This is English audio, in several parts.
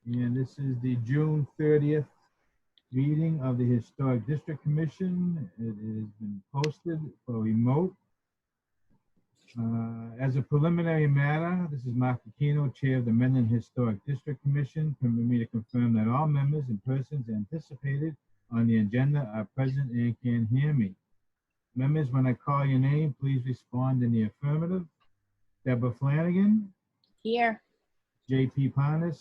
And this is the June 30th meeting of the Historic District Commission. It has been posted for remote. As a preliminary matter, this is Mark Aquino, Chair of the Mendon Historic District Commission. Permit me to confirm that all members and persons anticipated on the agenda are present and can hear me. Members, when I call your name, please respond in the affirmative. Deborah Flanagan, Here. J.P. Parnas,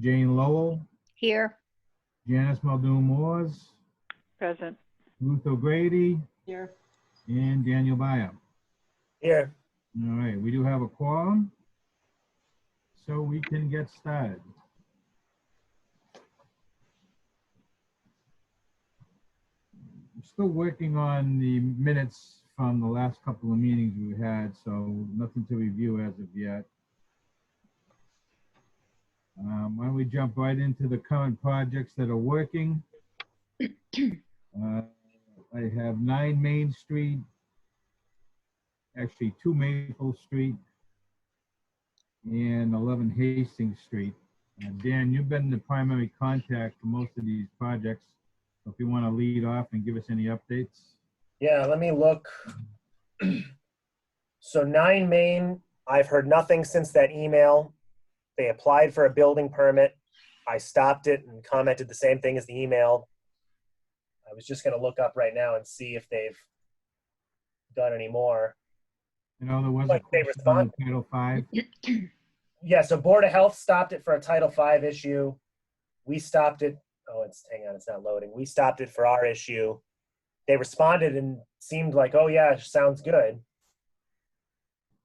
Jane Lowell, Here. Janice Muldoon Moores, Present. Ruth O'Grady, Here. and Daniel Byer. Here. All right, we do have a quorum, so we can get started. I'm still working on the minutes from the last couple of meetings we had, so nothing to review as of yet. Why don't we jump right into the current projects that are working? I have 9 Main Street, actually 2 Maple Street, and 11 Hastings Street. Dan, you've been the primary contact for most of these projects. So if you want to lead off and give us any updates. Yeah, let me look. So 9 Main, I've heard nothing since that email. They applied for a building permit. I stopped it and commented the same thing as the email. I was just going to look up right now and see if they've done any more. You know, there was a Like they question on responded. Title V. Yeah, so Board of Health stopped it for a Title V issue. We stopped it. Oh, hang on, it's not loading. We stopped it for our issue. They responded and seemed like, oh yeah, sounds good.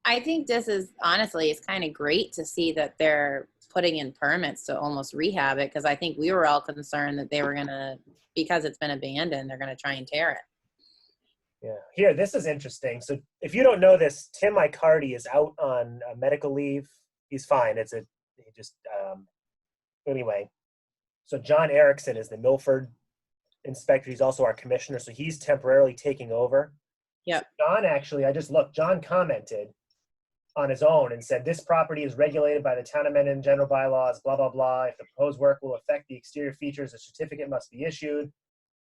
I think this is, honestly, it's kind of great to see that they're putting in permits to almost rehab it, because I think we were all concerned that they were going to, because it's been abandoned, they're going to try and tear it. Yeah. Here, this is interesting. So if you don't know this, Tim Icardi is out on medical leave. He's fine. Anyway. So John Erickson is the Milford inspector. He's also our commissioner. So he's temporarily taking over. Yep. So John actually, I just looked, John commented on his own and said, this property is regulated by the Town of Mendon general bylaws, blah, blah, blah. If the proposed work will affect the exterior features, a certificate must be issued.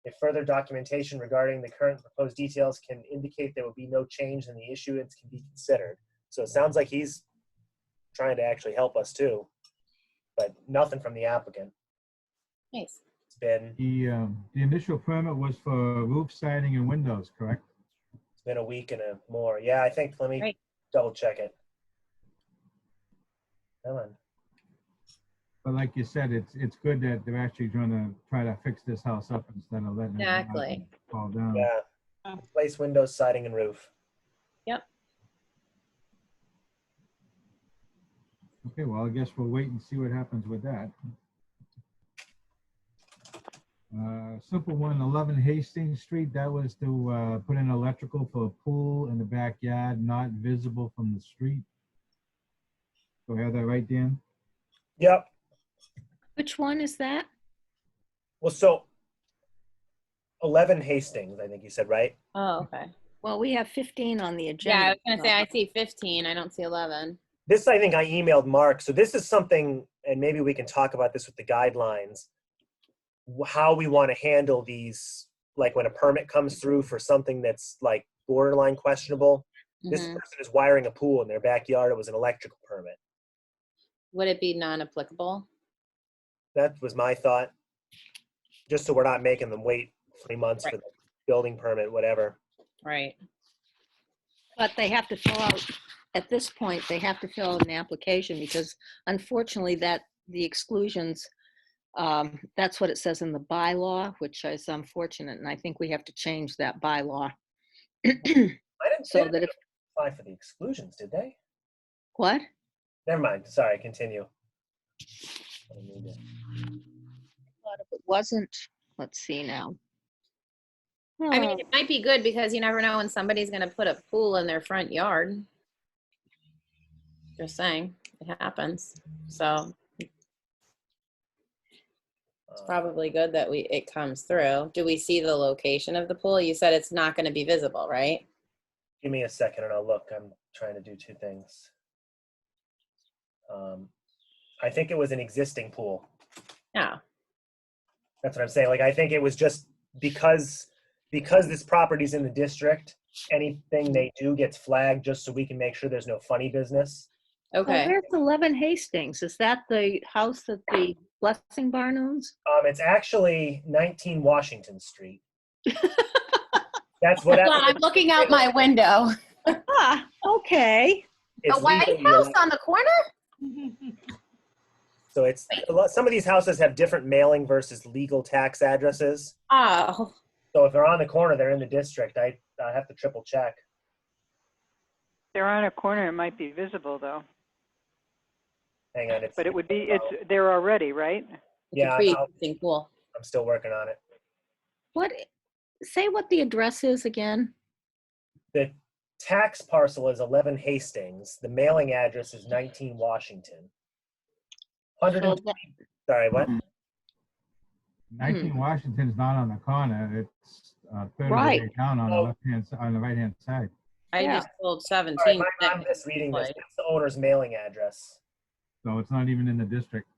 If further documentation regarding the current proposed details can indicate there will be no change, then the issuance can be considered. So it sounds like he's trying to actually help us too, but nothing from the applicant. Nice. It's been The initial permit was for roof siding and windows, correct? a week and more. Yeah, I think, let me Right. double check it. Come on. But like you said, it's good that they're actually trying to fix this house up instead of letting Exactly. it fall down. Yeah. Replace windows, siding, and roof. Yep. Okay, well, I guess we'll wait and see what happens with that. Simple one, 11 Hastings Street. That was to put in electrical for a pool in the backyard, not visible from the street. Do I have that right, Dan? Yep. Which one is that? Well, so 11 Hastings, I think you said, right? Oh, okay. Well, we have 15 on the agenda. Yeah, I was going to say, I see 15. I don't see 11. This, I think I emailed Mark. So this is something, and maybe we can talk about this with the guidelines, how we want to handle these, like when a permit comes through for something that's like borderline questionable. This Mhm. person is wiring a pool in their backyard. It was an electrical permit. Would it be non-applicable? That was my thought. Just so we're not making them wait 3 months for Right. the building permit, whatever. Right. But they have to fill out, at this point, they have to fill out an application because unfortunately the exclusions, that's what it says in the bylaw, which is unfortunate. And I think we have to change that bylaw. I didn't So say that they if, apply for the exclusions, did they? what? Never mind. Sorry, continue. But if it wasn't, let's see now. I mean, it might be good because you never know when somebody's going to put a pool in their front yard. Just saying, it happens. So it's probably good that it comes through. Do we see the location of the pool? You said it's not going to be visible, right? Give me a second and I'll look. I'm trying to do 2 things. I think it was an existing pool. Yeah. That's what I'm saying. Like, I think it was just because this property's in the district, anything they do gets flagged just so we can make sure there's no funny business. Oh, Okay. where's 11 Hastings? Is that the house that the Blessing Barn owns? It's actually 19 Washington Street. That's Well, what I'm looking out my window. Ah, okay. it's A White legally House allowed. on the corner? So it's some of these houses have different mailing versus legal tax addresses. Oh, So if they're on the corner, they're in the district. I have to triple check. They're on a corner, it might be visible though, Hang on, but it would be, it's there already, right? it's Yeah, a pre-existing pool. I'm still working on it. Say what the address is again. The tax parcel is 11 Hastings. The mailing address is 19 Washington. 100. So that- Sorry, what? 19 Washington's not on the corner. It's third Right. way down on the left-hand, on the right-hand side. I Yeah. just sold All 17. right, I'm misreading this. That's the owner's mailing address. So it's not even in the district.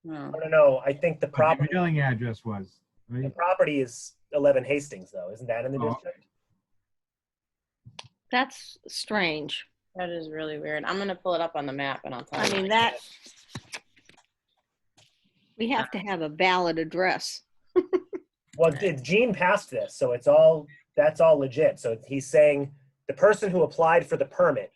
No. No. I think the But the property mailing address was, the right? property is 11 Hastings, though. Isn't that in the Oh. district? That's strange. That is really weird. I'm gonna pull it up on the map and I'll tell I you. mean, that, we have to have a valid address. Well, Gene passed this, so that's all legit. So he's saying the person who applied for the permit,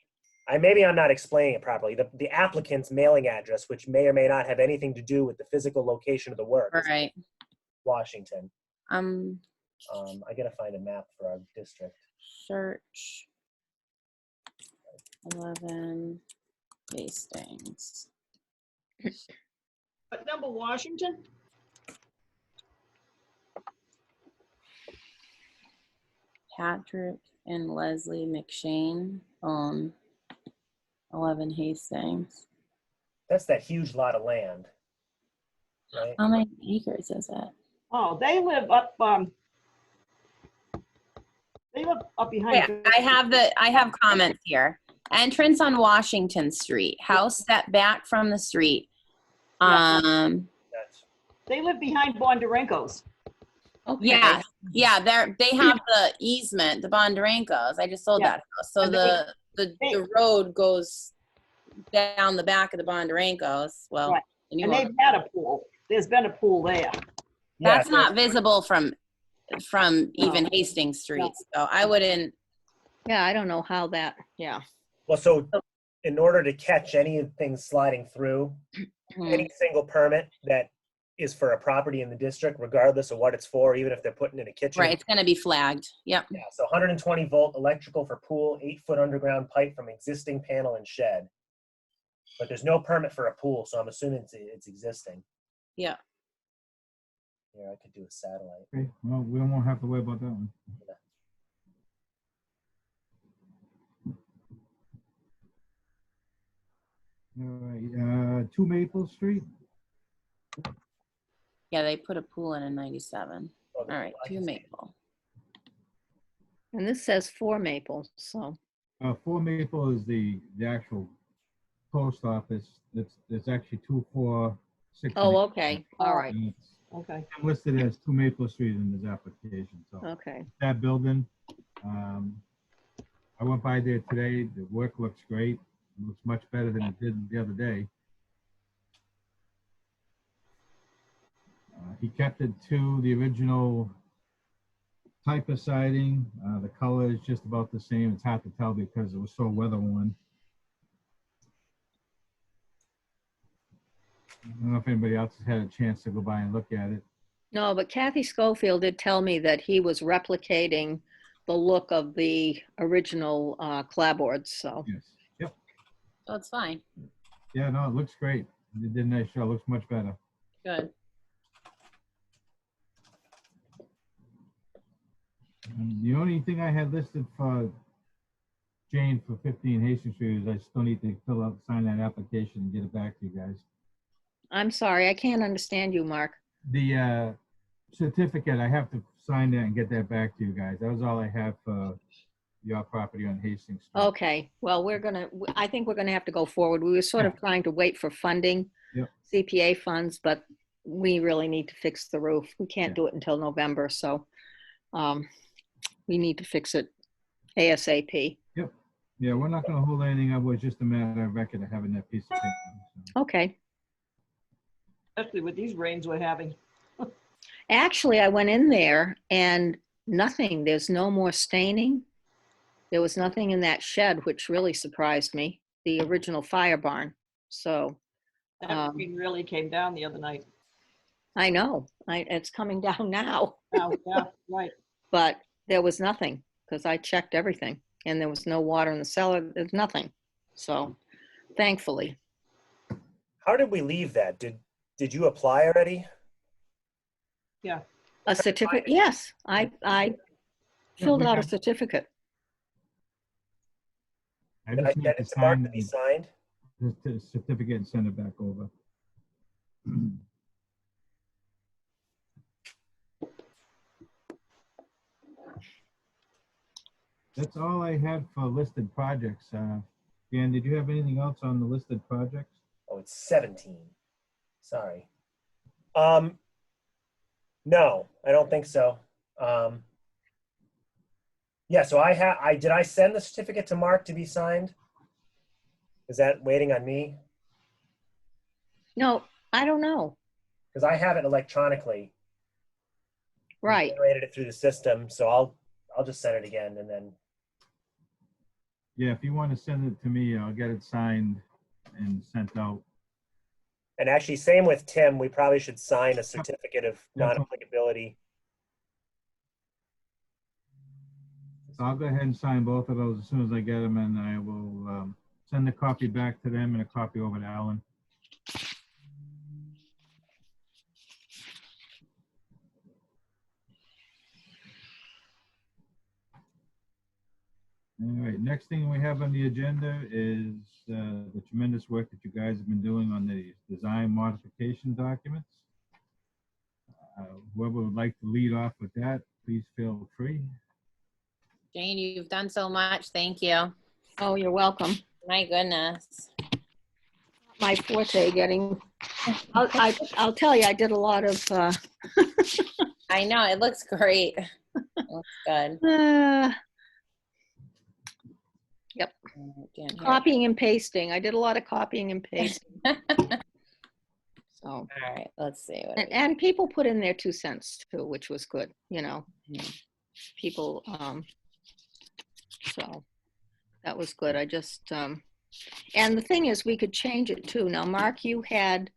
maybe I'm not explaining it properly. The applicant's mailing address, which may or may not have anything to do with the physical location of the work, All is right. Washington. Um, I gotta find a map for our district. search 11 Hastings. What number, Washington? Patrick and Leslie McShane own 11 Hastings. That's that huge lot of land, right? How many acres is it? Oh, they live up behind. Yeah, I have comments here. Entrance on Washington Street, house set back from the street. That's They live behind Bondarenko's. Okay. Yeah, they have the easement, the Bondurankos. I just sold Yeah. that house. So And the road goes down the back of the Bondurankos. Well, Right. and you And own- they've had a pool. There's been a pool there. that's yeah, not visible from even Hastings Street. So I wouldn't. Yeah, I don't know how that, yeah. well, so in order to catch anything sliding through, any single permit that is for a property in the district, regardless of what it's for, even if they're putting in a kitchen. Right, it's gonna be flagged. Yep. Yeah, so 120-volt electrical for pool, 8-foot underground pipe from existing panel and shed. But there's no permit for a pool, so I'm assuming it's existing. Yeah. Here, I could do a satellite. Okay, well, we won't have to worry about that one. All right, 2 Maple Street. Yeah, they put a pool in 97. Oh, All right, I 2 can see it. Maple. And this says 4 Maple, so, 4 Maple is the actual post office. It's actually 246. oh, okay, all right, And it's Okay. listed as 2 Maple Street in his application, so. okay. That building, I went by there today. The work looks great. It looks much better than it did the other day. He kept it to the original type of siding. The color is just about the same. It's hard to tell because it was so weather worn. I don't know if anybody else has had a chance to go by and look at it. No, but Kathy Schofield did tell me that he was replicating the look of the original clapboards, so. Yes. Yep. So it's fine. Yeah, no, it looks great. It did a nice show. It looks much better. Good. The only thing I had listed for Jane for 15 Hastings Street is I still need to sign that application and get it back to you guys. I'm sorry, I can't understand you, Mark. your property on Hastings Street. Okay, well, I think we're gonna have to go forward. We were sort of trying to wait for funding, Yep. CPA funds, but we really need to fix the roof. We can't Yeah. do it until November, so we need to fix it ASAP. Yeah, we're not gonna hold anything up. It's just a matter of record of having that piece of paper. So. Okay. Especially with these rains we're having. Actually, I went in there and nothing, there's no more staining. There was nothing in that shed, which really surprised me, the original fire barn. So That rain really came down the other night. I know, it's coming down now, Now, yeah, right. but there was nothing because I checked everything and there was no water in the cellar. There's nothing. So thankfully, How did we leave that? Did you apply already? Yeah. a certificate. Yes, I filled we out a have- certificate. I Did I just need send to it to Mark sign to be the signed? the certificate and send it back over. That's all I had for listed projects. Dan, did you have anything else on the listed projects? Oh, it's 17. Sorry. No, I don't think so. Yeah, so did I send the certificate to Mark to be signed? Is that waiting on me? No, I don't know. Because I have it electronically. We Right. generated it through the system, so I'll just send it again and then. Yeah, if you want to send it to me, I'll get it signed and sent out. And actually, same with Tim. We probably should sign a certificate of non-applicability. So I'll go ahead and sign both of those as soon as I get them, and I will send a copy back to them and a copy over to Alan. All right, next thing we have on the agenda is the tremendous work that you guys have been doing on the design modification documents. Whoever would like to lead off with that, please feel free. Jane, you've done so much. Thank you. Oh, you're welcome. My goodness. My forte getting, I'll tell you, I did a lot of I know, it looks great. It looks good. Dan, here. copying and pasting. I did a lot of copying and pasting. So, All right, let's see. What and people put in their 2 cents too, which was good, you know. Mhm. People, so that was good. I just, and the thing is, we could change it too. Now, Mark, you had,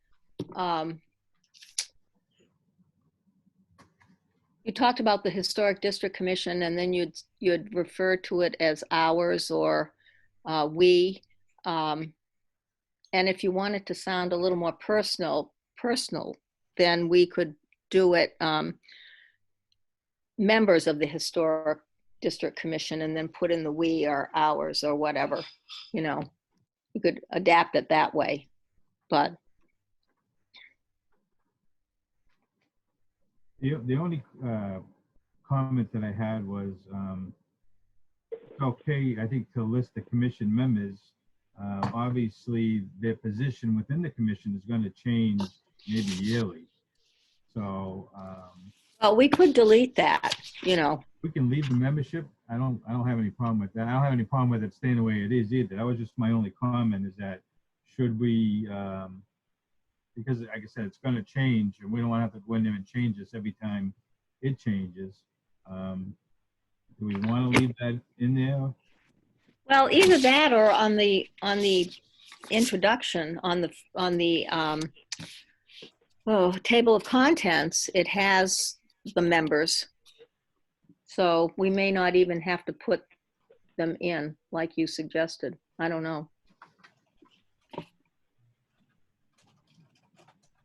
you talked about the Historic District Commission, and then you'd refer to it as ours or we. And if you wanted to sound a little more personal, then we could do it members of the Historic District Commission, and then put in the we or ours or whatever, you know. You could adapt it that way, but The only comment that I had was, it's okay, I think, to list the commission members. Obviously, their position within the commission is going to change maybe yearly. So well, we could delete that, you know. we can leave the membership. I don't have any problem with that. I don't have any problem with it staying the way it is either. That was just my only comment, is that should we, because like I said, it's going to change, and we don't want to have to go in there and change this every time it changes. Do we want to leave that in there? Well, either that or on the introduction, on the table of contents, it has the members. So we may not even have to put them in like you suggested. I don't know.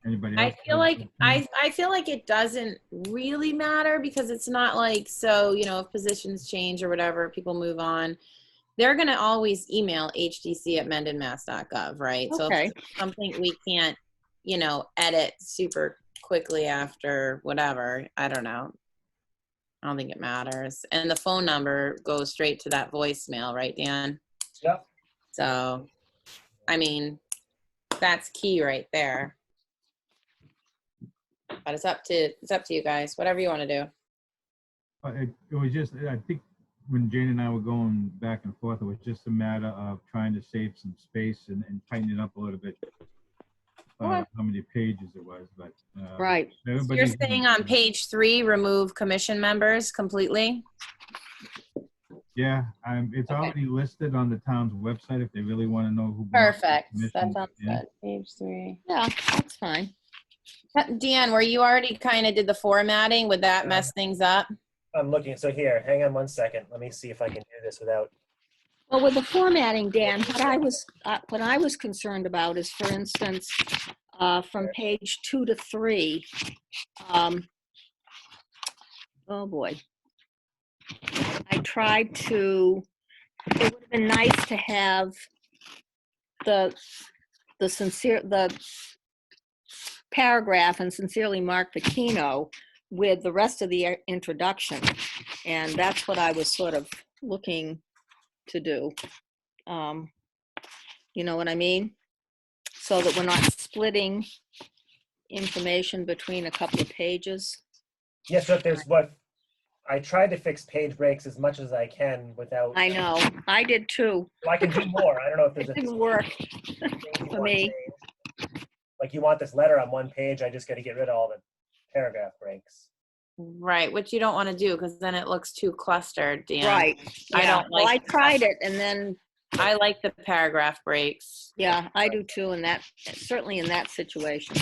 Anybody I else? feel like I feel like it doesn't really matter, because it's not like, so, you know, if positions change or whatever, people move on, they're going to always email hdc@mendonmass.gov, right? So Okay. if it's something we can't, you know, edit super quickly after whatever, I don't know. I don't think it matters. And the phone number goes straight to that voicemail, right, Dan? Yep. So, I mean, that's key right there. But it's up to you guys, whatever you want to do. But it was just, I think when Jane and I were going back and forth, it was just a matter of trying to save some space and tighten it up a little bit. What? How many pages it was, but. Right. So you're everybody's- saying on page 3, remove commission members completely? Yeah, it's Okay. already listed on the town's website if they really want to know who. belongs to the Perfect. commission. That sounds Yeah. good. Page 3. Yeah, that's fine. Deanne, where you already kind of did the formatting, would that mess things up? I'm looking. So here, hang on one second. Let me see if I can do this without. Well, with the formatting, Dan, what I was concerned about is, for instance, from page 2 to 3. Oh boy. I tried to. It would have been nice to have the paragraph and sincerely Mark Pacino with the rest of the introduction, and that's what I was sort of looking to do. You know what I mean? So that we're not splitting information between a couple of pages. Yes, but there's what I tried to fix page breaks as much as I can without. I know, I did too. Well, I can do more. I don't know if It there's a didn't work thing you for want me. changed. Like you want this letter on one page, I just got to get rid of all the paragraph breaks. Right, which you don't want to do because then it looks too clustered, Dan. Right. I Yeah. don't Well, I like tried it, and then, I like the paragraph breaks. yeah, I do too, and that, certainly in that situation.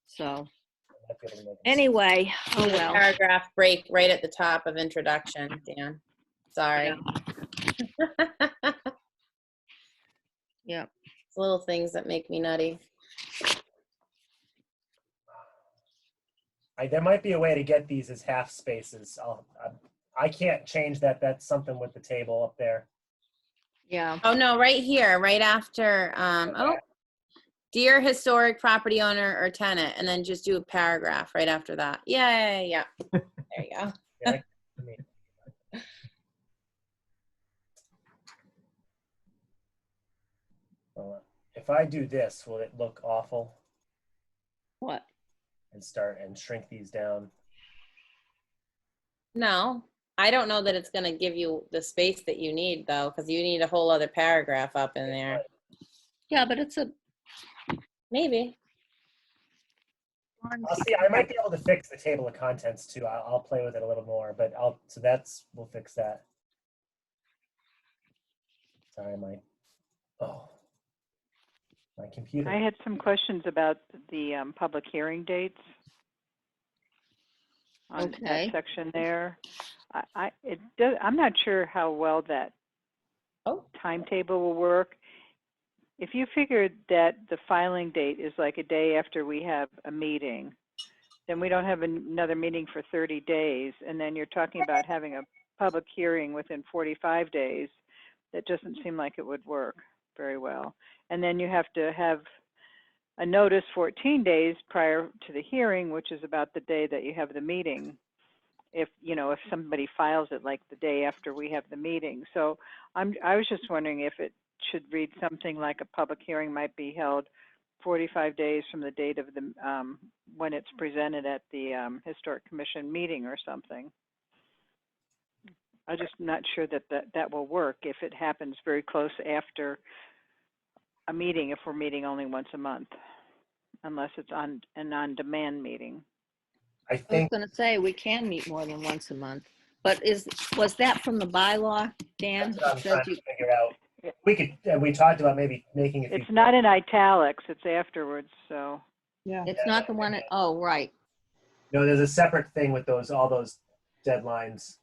So, I'll be able to make it. anyway, oh The well. paragraph break right at the top of introduction, Dan. Sorry. Yeah. It's little things that make me nutty. There might be a way to get these as half spaces. I can't change that. That's something with the table up there. Yeah. Oh, no, right here, right after, dear historic property owner or tenant, and then just do a paragraph right after that. Yeah. There you go. Yeah, I mean, if I do this, will it look awful What? and start and shrink these down? No, I don't know that it's going to give you the space that you need, though, because you need a whole other paragraph up in there. Yeah, but it's a. Maybe. I'll see. I might be able to fix the table of contents too. I'll play with it a little more, but we'll fix that. Sorry, my computer. I had some questions about the public hearing dates on Okay. that section there. I'm not sure how well that Oh. timetable will work. If you figured that the filing date is like a day after we have a meeting, then we don't have another meeting for 30 days. And then you're talking about having a public hearing within 45 days. That doesn't seem like it would work very well. And then you have to have a notice 14 days prior to the hearing, which is about the day that you have the meeting. If somebody files it like the day after we have the meeting. So I was just wondering if it should read something like a public hearing might be held 45 days from the date of the when it's presented at the Historic Commission meeting or something. I'm just not sure that will work if it happens very close after a meeting, if we're meeting only once a month, unless it's an on-demand meeting. I I was think going to say, we can meet more than once a month. But was that from the bylaw, Dan? that's what I'm It says trying to you- figure out. We talked about maybe making it. It's not in italics, it's afterwards, so. Yeah. It's not the one, oh, right. No, there's a separate thing with all those deadlines.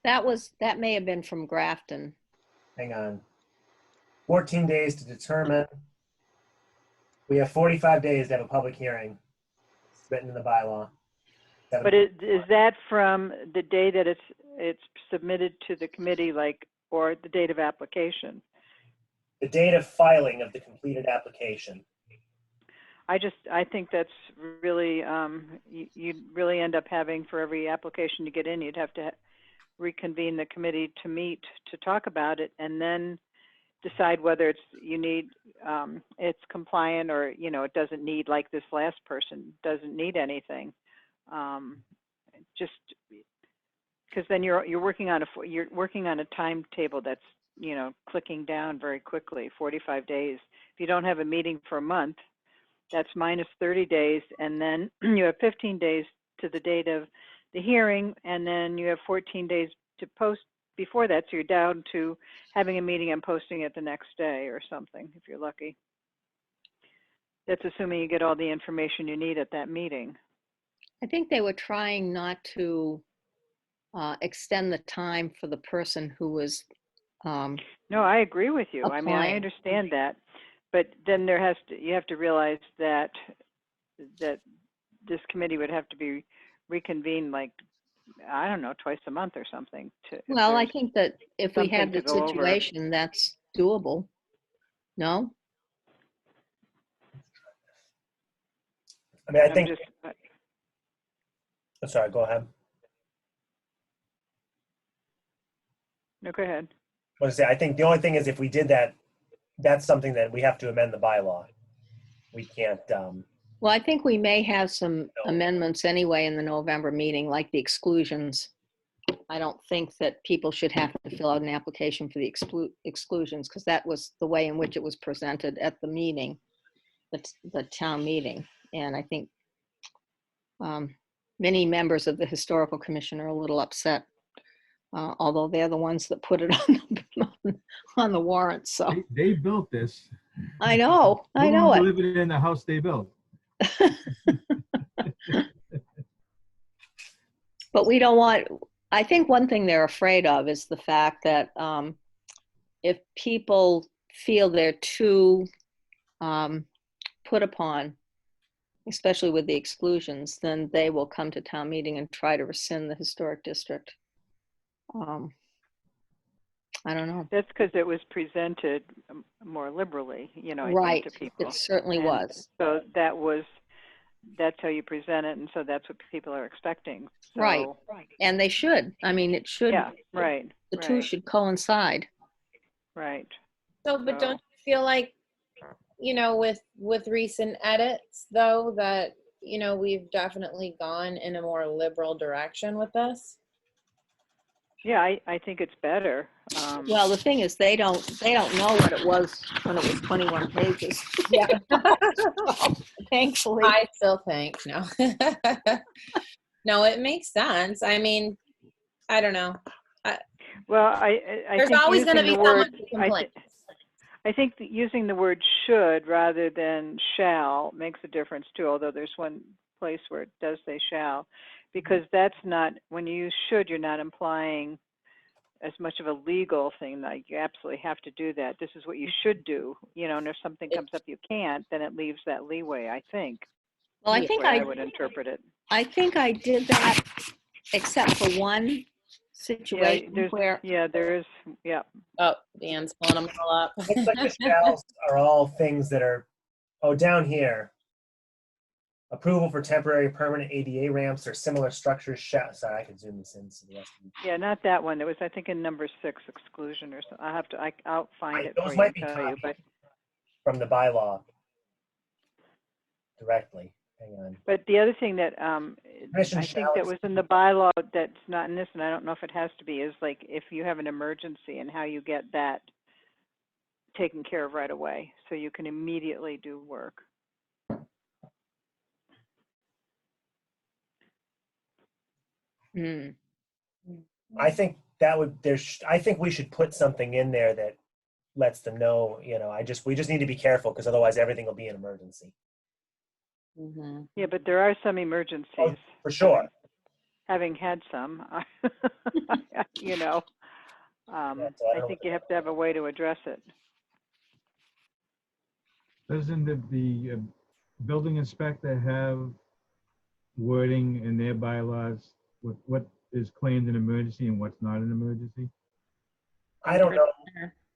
That may have been from Grafton. Hang on. 14 days to determine. We have 45 days to have a public hearing. It's written in the bylaw. But is that from the day that it's submitted to the committee, or the date of application? The date of filing of the completed application. I think that's really, you'd really end up having, for every application to get in, you'd have to reconvene the committee to meet to talk about it, and then decide whether it's compliant, or, it doesn't need, like this last person, doesn't need anything. Just because then you're working on a timetable that's, clicking down very quickly, 45 days. If you don't have a meeting for a month, that's minus 30 days, and then you have 15 days to the date of the hearing, and then you have 14 days to post before that, so you're down to having a meeting and posting it the next day or something, if you're lucky. That's assuming you get all the information you need at that meeting. I think they were trying not to extend the time for the person who was, No, I agree with you. I mean, I Applying. understand that, but then you have to realize that this committee would have to be reconvened, like, I don't know, twice a month or something. well, I think that if we had something to the go over. situation, that's doable. No? I mean, I I'm think, just, I'm sorry, go ahead. no, go ahead. I was gonna say, I think the only thing is if we did that, that's something that we have to amend the bylaw. We can't, Well, I think we may have some amendments anyway in the November meeting, like the exclusions. I don't think that people should have to fill out an application for the exclusions, because that was the way in which it was presented at the meeting, the town meeting. And I think many members of the Historical Commission are a little upset, although they're the ones that put it on the warrant, so. They built this. I know Who wants to it. live in the house they built? But we don't want, I think one thing they're afraid of is the fact that if people feel they're too put upon, especially with the exclusions, then they will come to town meeting and try to rescind the historic district. I don't know. That's because it was presented more liberally, I Right, think, to people. it certainly And was. So that's how you present it, and so that's what people are expecting. So, Right. And they should. I mean, it should, Yeah, right. the two should coincide. Right. So, but So- don't you feel like, with recent edits though, that, we've definitely gone in a more liberal direction with this? Yeah, I think it's better. Well, the thing is, they don't know what it was when it was 21 pages. Yeah. Thankfully. I still think, no. No, it makes sense. I mean, I don't know. Well, I There's think always going to using be the someone word, who complains. I think that using the word should rather than shall makes a difference too, although there's one place where it does say shall, because that's not, when you use should, you're not implying as much of a legal thing, like you absolutely have to do that. This is what you should do, and if something comes up you can't, then it leaves that leeway, I think. Well, I That's think the way I would interpret it. I think I did that, except for one situation where, There is, yeah. Oh, Dan's pulling them all up. looks like the shalls are all things that are, down here. Approval for temporary permanent ADA ramps or similar structures sorry, I can zoom this in so the rest of you. Yeah, not that one. It was, I think, in number 6, exclusion or something. I'll find it Those for you might and be tell you. copied. But From the bylaw directly. Hang on. But the other thing that Commission I think shall that was in the bylaw that's not in this, and I don't know if it has to be, is like if you have an emergency and how you get that taken care of right away, so you can immediately do work. I think that would I think we should put something in there that lets them know, we just need to be careful because otherwise everything will be an emergency. Mhm. Yeah, but there are some emergencies. Oh, for sure. Having had some, So I I don't- think you have to have a way to address it. Doesn't the building inspector have wording in their bylaws with what is claimed an emergency and what's not an emergency? I don't know.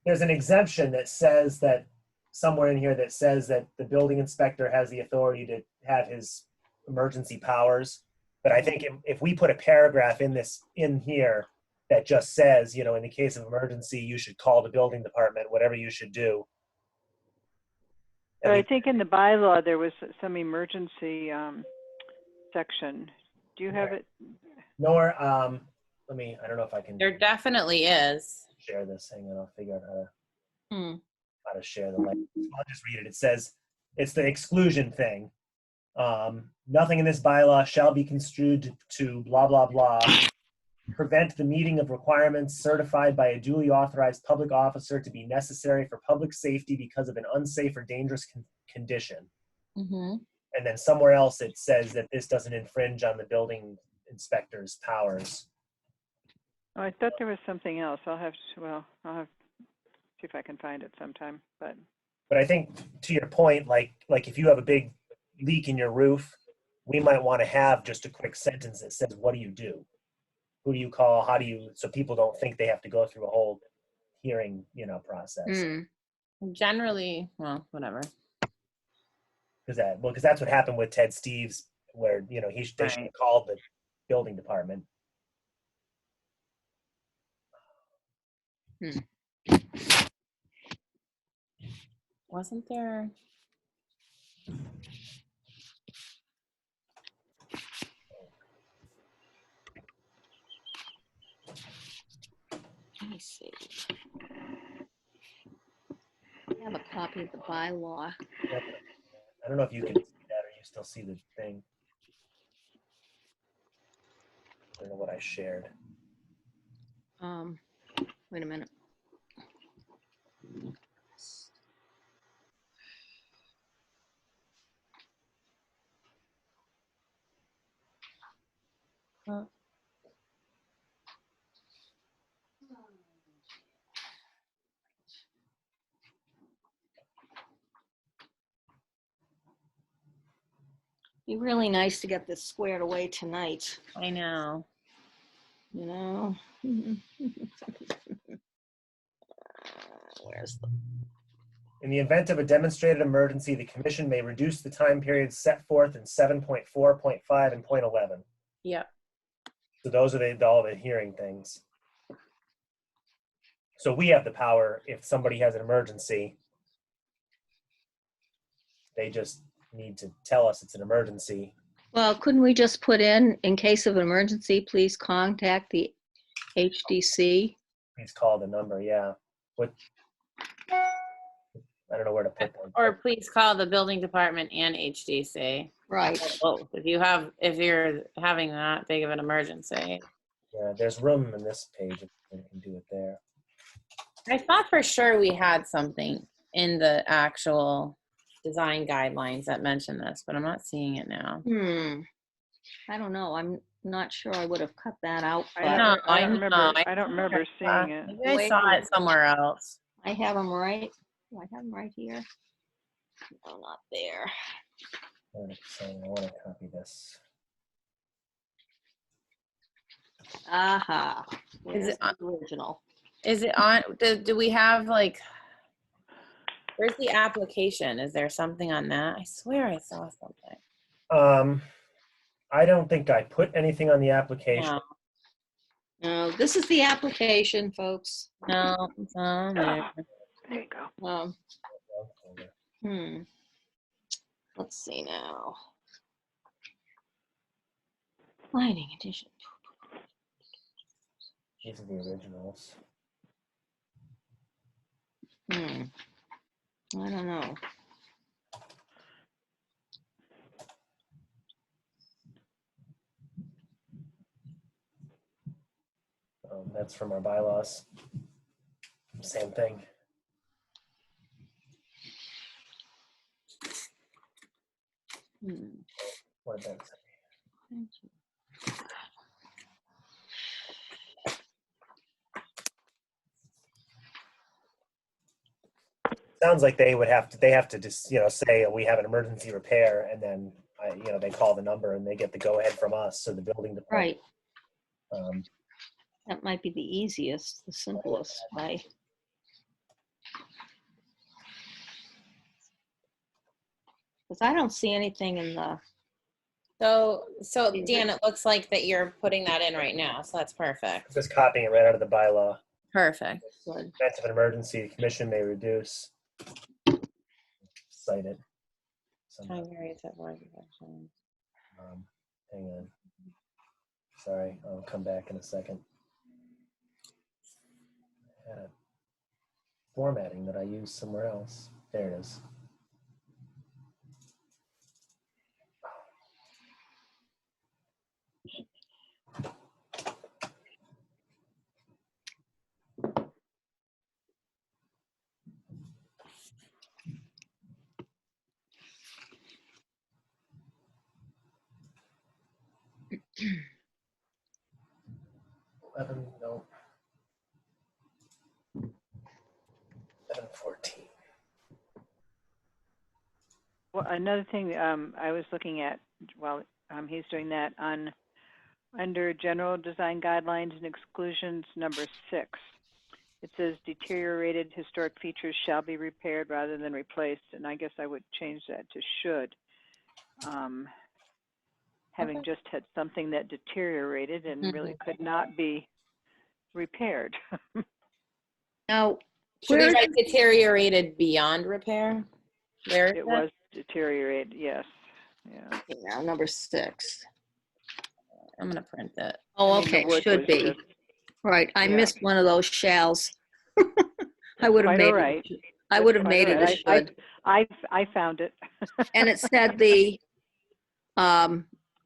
There's an exemption that says that somewhere in here that says that the building inspector has the authority to have his emergency powers. But I think if we put a paragraph in here that just says, you know, in the case of emergency, you should call the building department, whatever you should do. But I think in the bylaw, there was some emergency section. Do you have it? Nor, I don't know if I can There definitely is. share this. Hang on, I'll figure out Hmm. how to share the link. I'll just read it. It says, it's the exclusion thing. Nothing in this bylaw shall be construed to blah, blah, blah, prevent the meeting of requirements certified by a duly authorized public officer to be necessary for public safety because of an unsafe or dangerous condition. Mm-hmm. And then somewhere else it says that this doesn't infringe on the building inspector's powers. Oh, I thought there was something else. I'll have to see if I can find it sometime, but. But I think to your point, like if you have a big leak in your roof, we might want to have just a quick sentence that says, what do you do? Who do you call? How do you, so people don't think they have to go through a whole hearing, you know, process. Mm. Generally, well, whatever. Because that's what happened with Ted Steves, where, you know, they should have Right. called the building department. Wasn't there? Let me see. I have a copy of the bylaw. I don't know if you can see that or you still see the thing. I don't know what I shared. Wait a minute. Be really nice to get this squared away tonight, I know. you know? Where's the, In the event of a demonstrated emergency, the commission may reduce the time period set forth in 7.4.5 and .11. Yep. So those are all the hearing things. So we have the power if somebody has an emergency. They just need to tell us it's an emergency. well, couldn't we just put in case of an emergency, please contact the HDC? Please call the number, yeah. What? I don't know where to put that. Or please call the building department and HDC. Right. Both. If you're having that big of an emergency. Yeah, there's room in this page if we can do it there. I thought for sure we had something in the actual design guidelines that mentioned this, but I'm not seeing it now. I don't know. I'm not sure I would have cut that out, I but don't, I don't I remember. know. I don't remember seeing it. Maybe I saw it somewhere else. I have them right. Do I have them right here? No, not there. I want to copy this. Aha. Is Where's it the original? Is it on? Do we have like? Where's the application? Is there something on that? I swear I saw something. I don't think I put anything on the application. No, this is the application, folks. No, it's on there. There you go. Let's see now. Lighting edition. These are the originals. I don't know. That's from our bylaws. Same thing. What did that say? Sounds like they have to just, you know, say we have an emergency repair, and then they call the number and they get the go ahead from us. So the building department. Right. That might be the easiest, the simplest way. Because I don't see anything in the, So Dan, it looks like that you're putting that in right now, so that's perfect. Just copying it right out of the bylaw. Perfect. good. Event of an emergency, the commission may reduce. Cite it. Somehow. Time periods at work sessions. Hang on. Sorry, I'll come back in a second. I had a formatting that I used somewhere else. There it is. No. 11:14. Well, another thing I was looking at while he's doing that under general design guidelines and exclusions number 6, it says deteriorated historic features shall be repaired rather than replaced, and I guess I would change that to should. Having just had something that deteriorated and really could not be repaired. Now, Should we where, write deteriorated beyond repair? Where is It that? was deteriorated, yes. Yeah. now, number 6. I'm gonna print it. Oh, I mean, the okay, wood should was be. just Right, I yeah. missed one of those shalls. I would have quite made all right. it, I would have Quite made all it a right. should. I found it. And it said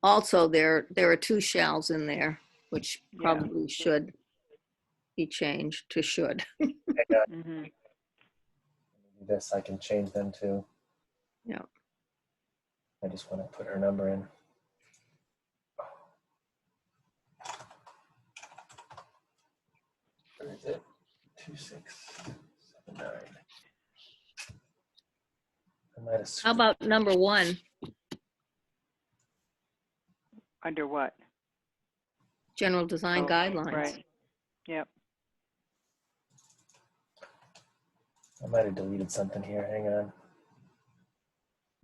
also there are 2 shalls in there, which Yeah. probably should be changed to should. Mhm. This I can change them to. Yeah. I just want to put her number in. Where is it? 2679. I might have. How about number 1, Under what? general design Oh, guidelines? Right. Yep. I might have deleted something here. Hang on.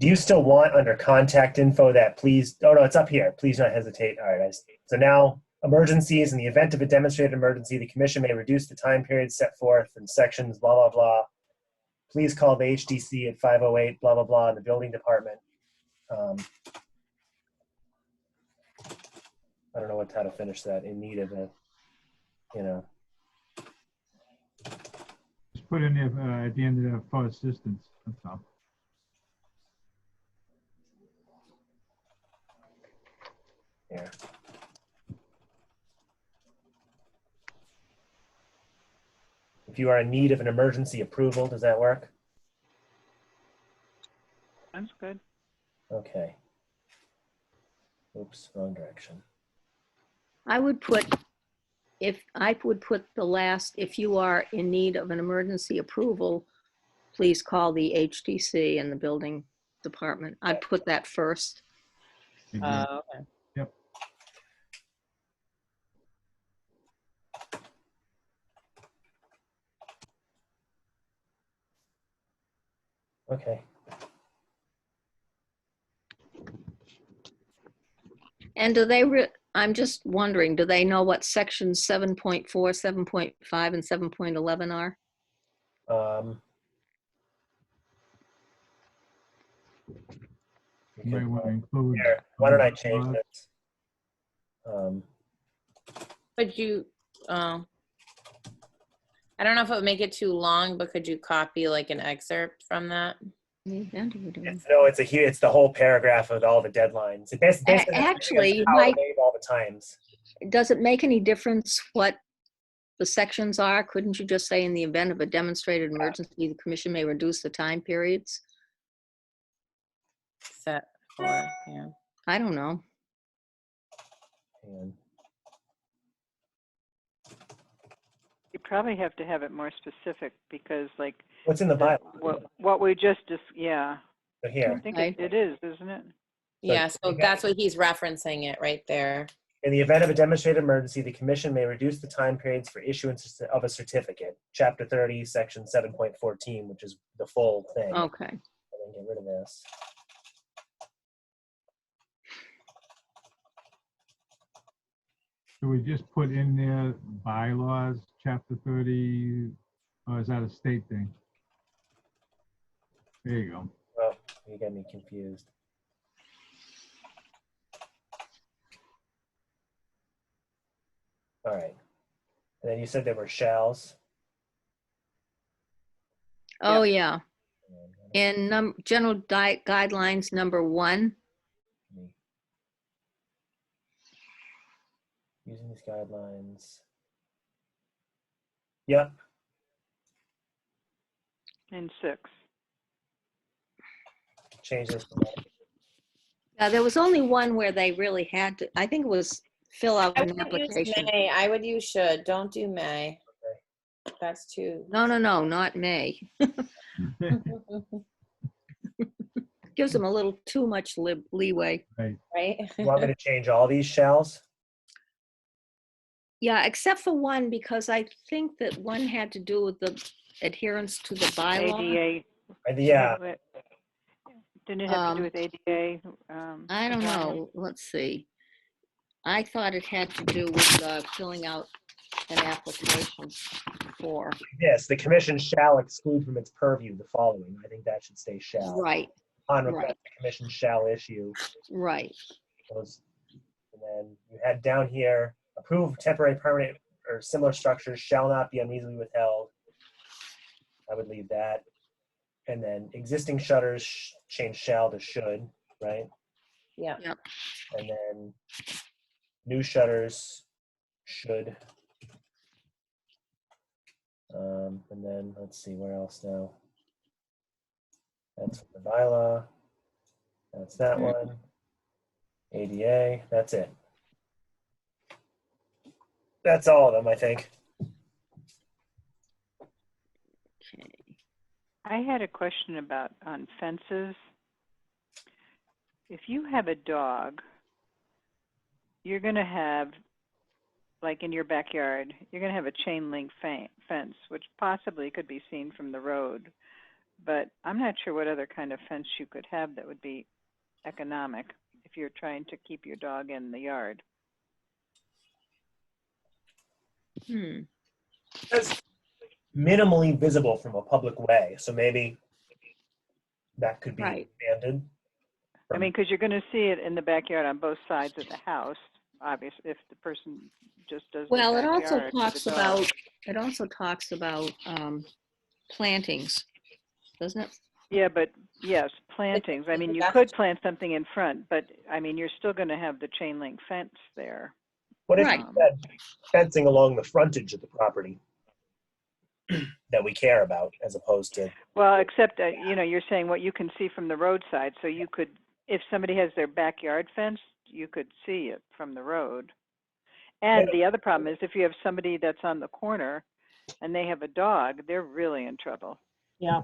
Do you still want under contact info that please? Oh no, it's up here. Please not hesitate. All right, guys. So now emergencies. In the event of a demonstrated emergency, the commission may reduce the time period set forth in sections blah blah blah. Please call the HDC at 508 blah blah blah in the building department. I don't know how to finish that. In need of a, you know. Just put in there at the end of the for assistance. That's all. Here. If you are in need of an emergency approval, does that work? That's good. Okay. Oops, wrong direction. I would put the last, if you are in need of an emergency approval, please call the HDC and the building department. I'd put that first. Exactly. Okay. Yep. Okay. And do they, I'm just wondering, do they know what sections 7.4, 7.5, and 7.11 are? You might want to include. Here, why don't I change this? Could you, I don't know if it would make it too long, but could you copy like an excerpt from that? It's the whole paragraph with all the deadlines. It basically Actually, how Mike, to all the times. does it make any difference what the sections are? Couldn't you just say in the event of a demonstrated emergency, the commission may reduce the time periods? Set for, yeah. I don't know. And You probably have to have it more specific because like what's in the bylaw? what we just yeah. So I here, think Okay. it is, isn't it? Yeah, so that's what he's referencing it right there. in the event of a demonstrated emergency, the commission may reduce the time periods for issuance of a certificate. Chapter 30, section 7.14, which is the full thing. Okay. And then get rid of this. So we just put in there bylaws, chapter 30, or is that a state thing? There you go. Well, you get me confused. All right. And then you said there were shalls. Oh, yeah. In general guidelines, number 1, Using these guidelines. Yep. And 6. Change this. there was only one where they really had to, I think it was fill out I an would use application. may. I would use should. Don't do may. That's too. No, not May. Gives them a little too much leeway. Right? You want me to change all these shalls? Yeah, except for one, because I think that one had to do with the adherence to the bylaw. ADA. Yeah. Didn't it have to do with ADA? I don't know. Let's see. I thought it had to do with filling out an application for. Yes, the commission shall exclude from its purview the following. I think that should stay shall. Right, On request, right. the commission shall issue right. those. And then you had down here, approved temporary, permanent, or similar structures shall not be unreasonably withheld. I would leave that. And then existing shutters, change shall to should, right? Yeah. And then new shutters should. And then let's see, where else now? That's the bylaw. That's that one. ADA, that's it. That's all of them, I think. Okay. I had a question about on fences. If you have a dog, you're going to have, like in your backyard, you're going to have a chain link fence, which possibly could be seen from the road. But I'm not sure what other kind of fence you could have that would be economic if you're trying to keep your dog in the yard. That's minimally visible from a public way, so maybe that could be Right. expanded. I mean, because you're going to see it in the backyard on both sides of the house, obviously, if the person just does Well, the it also backyard with talks the dog. about plantings, doesn't it? Yeah, but yes, plantings. I mean, you That's- could plant something in front, but I mean, you're still going to have the chain link fence there. What if Right. you said fencing along the frontage of the property that we care about, as opposed to Well, except, you're saying what you can see from the roadside. So you could, if somebody has their backyard fence, you could see it from the road. And the other problem is if you have somebody that's on the corner and they have a dog, they're really in trouble. Yeah.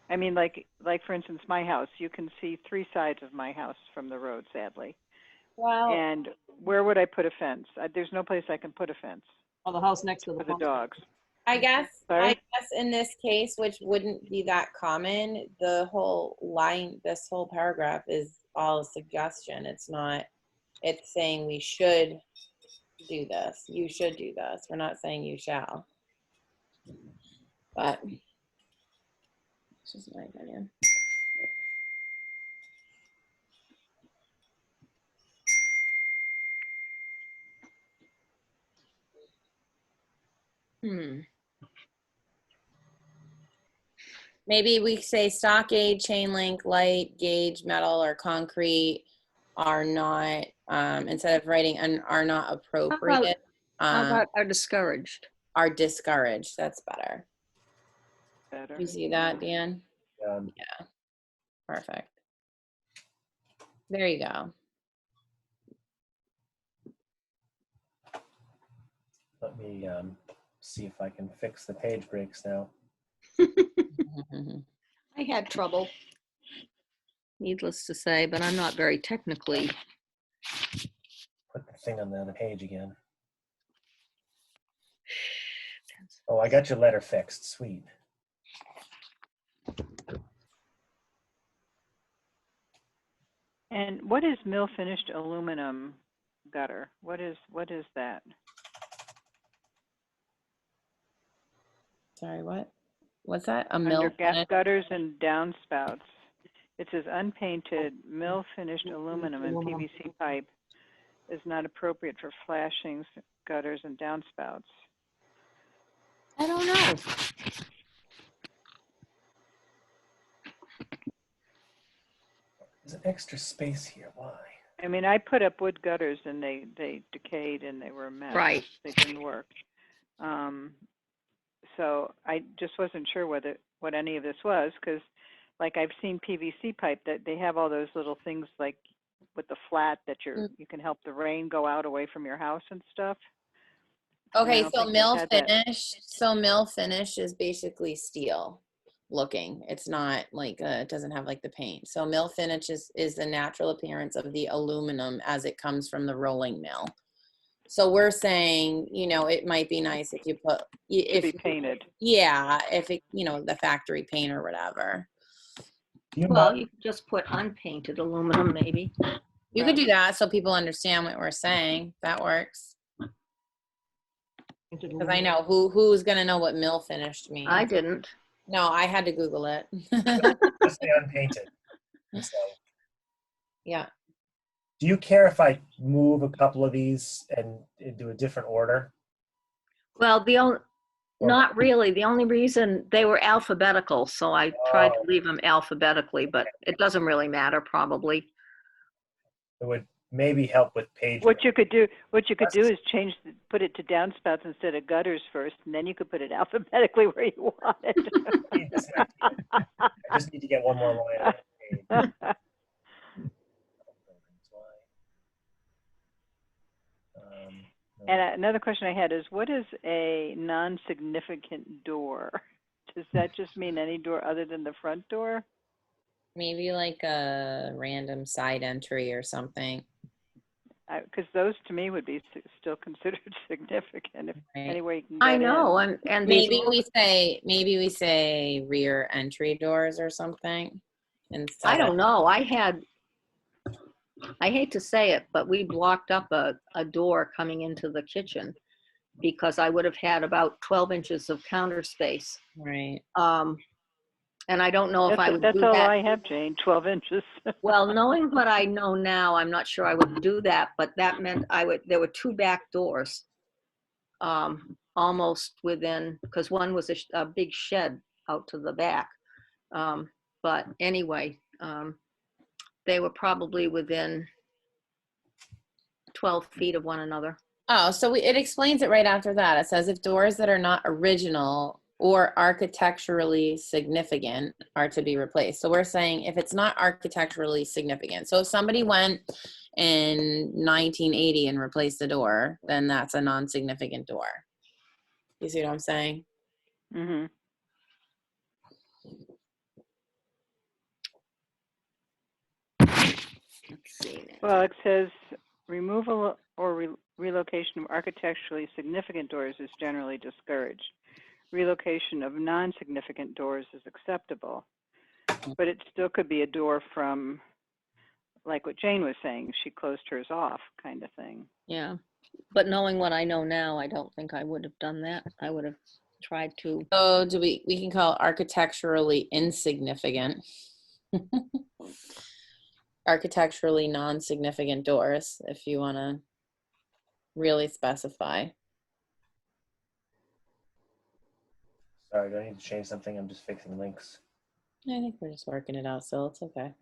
I mean, like for instance, my house, you can see 3 sides of my house from the road, sadly. Well, And where would I put a fence? There's no place I can put a fence On the house next to the for the pump. dogs. I guess Sorry? in this case, which wouldn't be that common, the whole line, this whole paragraph is all a suggestion. It's not, it's saying we should do this. You should do this. We're not saying you shall. But it's just my opinion. Maybe we say stockade, chain link, light, gauge, metal, or concrete are not, instead of writing are not appropriate, How about are discouraged? are discouraged. That's better. Better. You see that, Dan? um, Perfect. There you go. let me see if I can fix the page breaks now. I had trouble, needless to say, but I'm not very technically. Put the thing on the other page again. Oh, I got your letter fixed. Sweet. And what is mill finished aluminum gutter. What is that? Sorry, what? What's that? A Under mill finish? gutters and downspouts, it says unpainted mill finished aluminum and PVC pipe is not appropriate for flashings, gutters, and downspouts. I don't know. There's an extra space here. Why? I mean, I put up wood gutters and they decayed and they were a mess. Right. They didn't work. So I just wasn't sure what any of this was, because like I've seen PVC pipe that they have all those little things like with the flat that you can help the rain go out away from your house and stuff. And I Okay, don't so think we mill had that. finish. So mill finish is basically steel looking. It's not like it doesn't have like the paint. So mill finish is the natural appearance of the aluminum as it comes from the rolling mill. So we're saying, you know, it might be nice if you put To be painted. yeah, if it, you know, the factory paint or whatever. Well, you could just put unpainted aluminum, maybe. You could do that so people understand what we're saying. That works. Because I know who's gonna know what mill finished means. I didn't. No, I had to Google it. Just say unpainted. So, Yeah. do you care if I move a couple of these and do a different order? Well, not really. The only reason they were alphabetical, so I tried to leave them alphabetically, but it doesn't really matter, probably. It would maybe help with page. What you could do is put it to downspouts instead of gutters first, and then you could put it alphabetically where you want it. I just need to get one more line on the page. And another question I had is, what is a non-significant door? Does that just mean any door other than the front door? Maybe like a random side entry or something. Because those to me would be still considered significant if Right. anywhere you can get I know, in. and these, Maybe we say rear entry doors or something. Instead I don't of, know. I hate to say it, but we blocked up a door coming into the kitchen because I would have had about 12 inches of counter space. right. And I don't know if I would That's do all that. I have, Jane, 12 inches. Well, knowing what I know now, I'm not sure I would do that, but that meant there were two back doors, almost within, because one was a big shed out to the back. But anyway, they were probably within 12 feet of one another. Oh, so it explains it right after that. It says if doors that are not original or architecturally significant are to be replaced. So we're saying if it's not architecturally significant. So if somebody went in 1980 and replaced the door, then that's a non-significant door. You see what I'm saying? Mm-hmm. Let's see. Well, it says removal or relocation of architecturally significant doors is generally discouraged. Relocation of non-significant doors is acceptable, but it still could be a door from, like what Jane was saying, she closed hers off kind of thing. Yeah, but knowing what I know now, I don't think I would have done that. I would have tried to. So we can call it architecturally insignificant. Architecturally non-significant doors, if you want to really specify. Sorry, do I need to change something? I'm just fixing links. I think we're just working it out, so it's okay.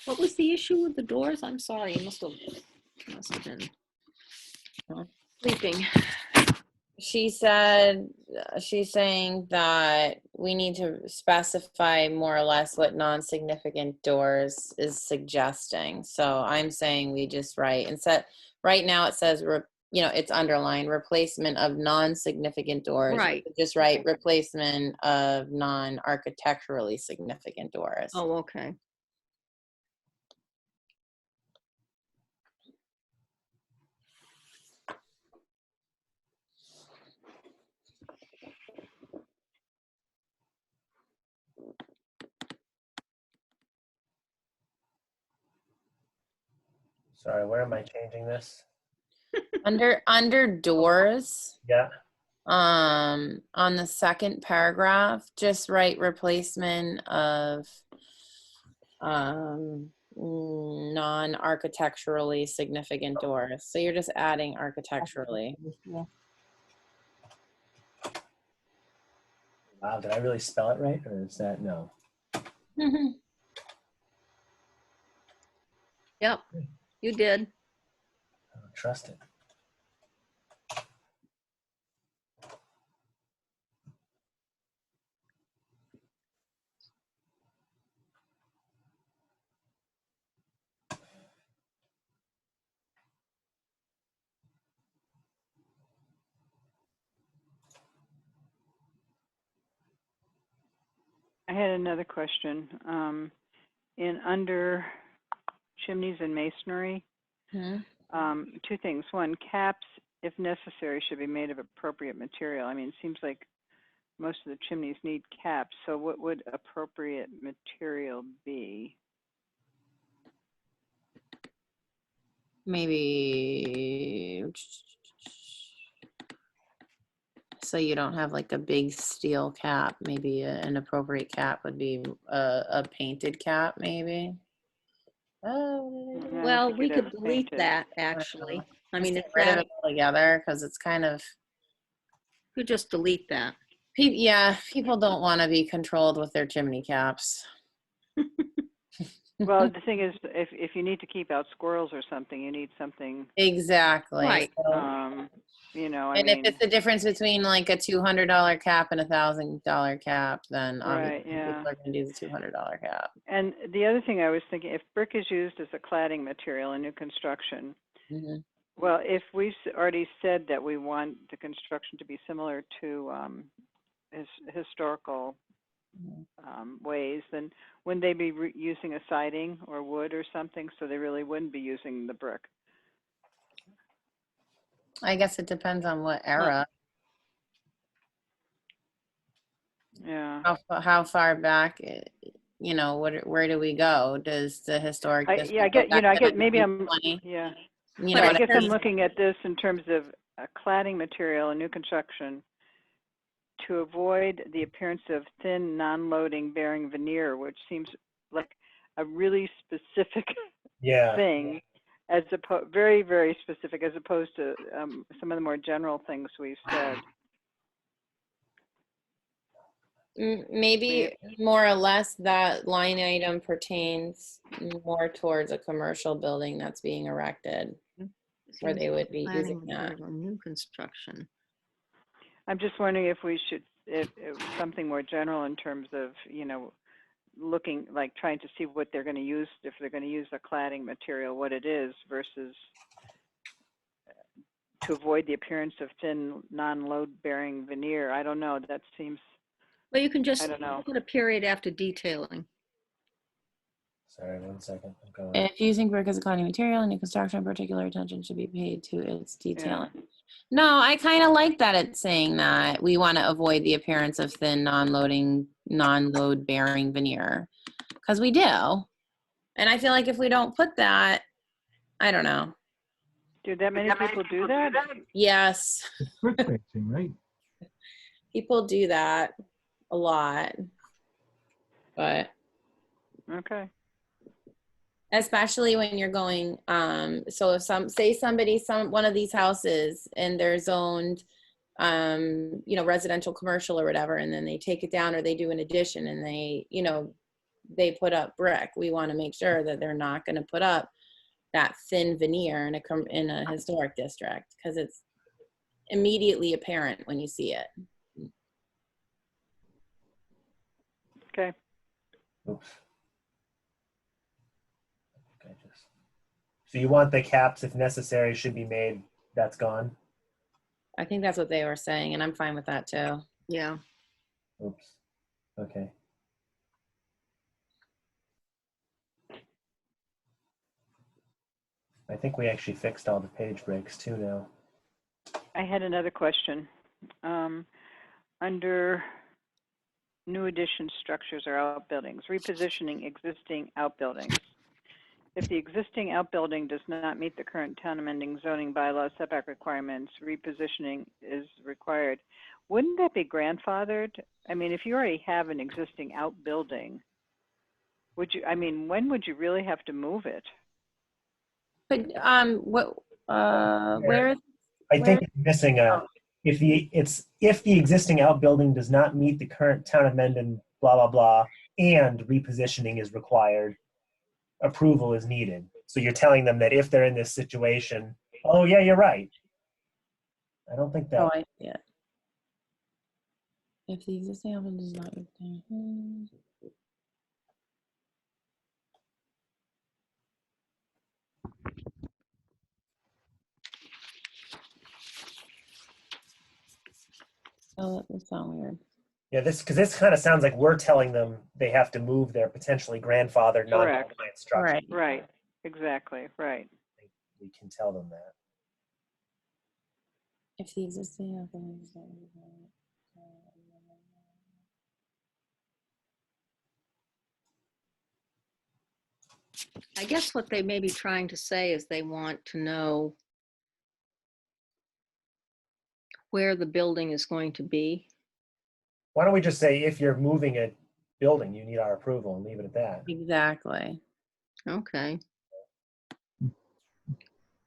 What was the issue with the doors? I'm sorry, you must have been sleeping. She said, she's saying that we need to specify more or less what non-significant doors is suggesting. So I'm saying we just write, instead, right now it says it's underlined, replacement of non-significant doors. You Right. could just write replacement of non-architecturally significant doors. Oh, okay. Sorry, where am I changing this? Under doors, Yeah. on the second paragraph, just write replacement of non-architecturally significant doors. So you're just adding architecturally. Yeah. Wow, did I really spell it right, or is that no? Yep, you did. I don't trust it. I had another question. In under chimneys and masonry, Mhm. two things. One, caps, if necessary, should be made of appropriate material. I mean, it seems like most of the chimneys need caps, so what would appropriate material be? Maybe so you don't have like a big steel cap. Maybe an appropriate cap would be a painted cap, maybe. Oh, Yeah, I Well, think we you'd have could it delete painted. that, actually. I mean, get if rid of that, it altogether because it's kind of you just delete that. people don't want to be controlled with their chimney caps. Well, the thing is, if you need to keep out squirrels or something, you need something, Exactly. Right. So- I and mean, if it's the difference between like a $200 cap and $1,000 cap, then obviously right, yeah. people are going to do the $200 cap. And the other thing I was thinking, if brick is used as a cladding material in new construction, Mhm. well, if we've already said that we want the construction to be similar to historical ways, then wouldn't they be using a siding or wood or something? So they really wouldn't be using the brick. I guess it depends on what era. Yeah. How far back, where do we go? Does the historic district I go get, back I to get, maybe I'm, 1920? yeah. You But know I what guess I I'm mean? looking at this in terms of a cladding material in new construction to avoid the appearance of thin, non-loading bearing veneer, which seems like a really specific Yeah. thing, as very, very specific, as opposed to some of the more general things we've said. Maybe more or less that line item pertains more towards a commercial building that's being erected, where they would be using Cladding that. material, new construction. I'm just wondering if we should, if something more general in terms of, looking, like trying to see what they're going to use, if they're going to use a cladding material, what it is, versus to avoid the appearance of thin, non-load bearing veneer. I don't know. That seems, Well, you can just I don't know. put a period after detailing. Sorry, 1 second. I'm going. If using brick as a cladding material in new construction, particular attention should be paid to its detailing. Yeah. No, I kind of like that it's saying that we want to avoid the appearance of thin, non-load bearing veneer, because we do. And I feel like if we don't put that, I don't know. Do that many people do that? Yes, It's brick facing, right? people do that a lot, but Okay. especially when you're going, so if one of these houses and they're zoned, residential, commercial or whatever, and then they take it down or they do an addition and they put up brick, we want to make sure that they're not going to put up that thin veneer in a historic district, because it's immediately apparent when you see it. Okay. Oops. Okay, so you want the caps, if necessary, should be made That's gone. I think that's what they were saying, and I'm fine with that too. Yeah. Oops. Okay. I think we actually fixed all the page breaks too now. I had another question. Under new addition structures or outbuildings, repositioning existing outbuildings. If the existing outbuilding does not meet the current town amending zoning bylaw setback requirements, repositioning is required. Wouldn't that be grandfathered? I mean, if you already have an existing outbuilding, would you, I mean, when would you really have to move it? But what? Where? I think Where- it's missing a, Oh. if the existing outbuilding does not meet the current town amendment, blah, blah, blah, and repositioning is required, approval is needed. So you're telling them that if they're in this situation, oh yeah, you're right. I don't think Oh, that, I see it. If the existing oven does not. Oh, that would sound weird. yeah, because this kind of sounds like we're telling them they have to move their potentially grandfathered Correct. non-compliant structure. Right. Right, exactly, right. We can tell them that. If the existing oven is not. I guess what they may be trying to say is they want to know where the building is going to be. Why don't we just say, if you're moving a building, you need our approval and leave it at that. Exactly. Okay.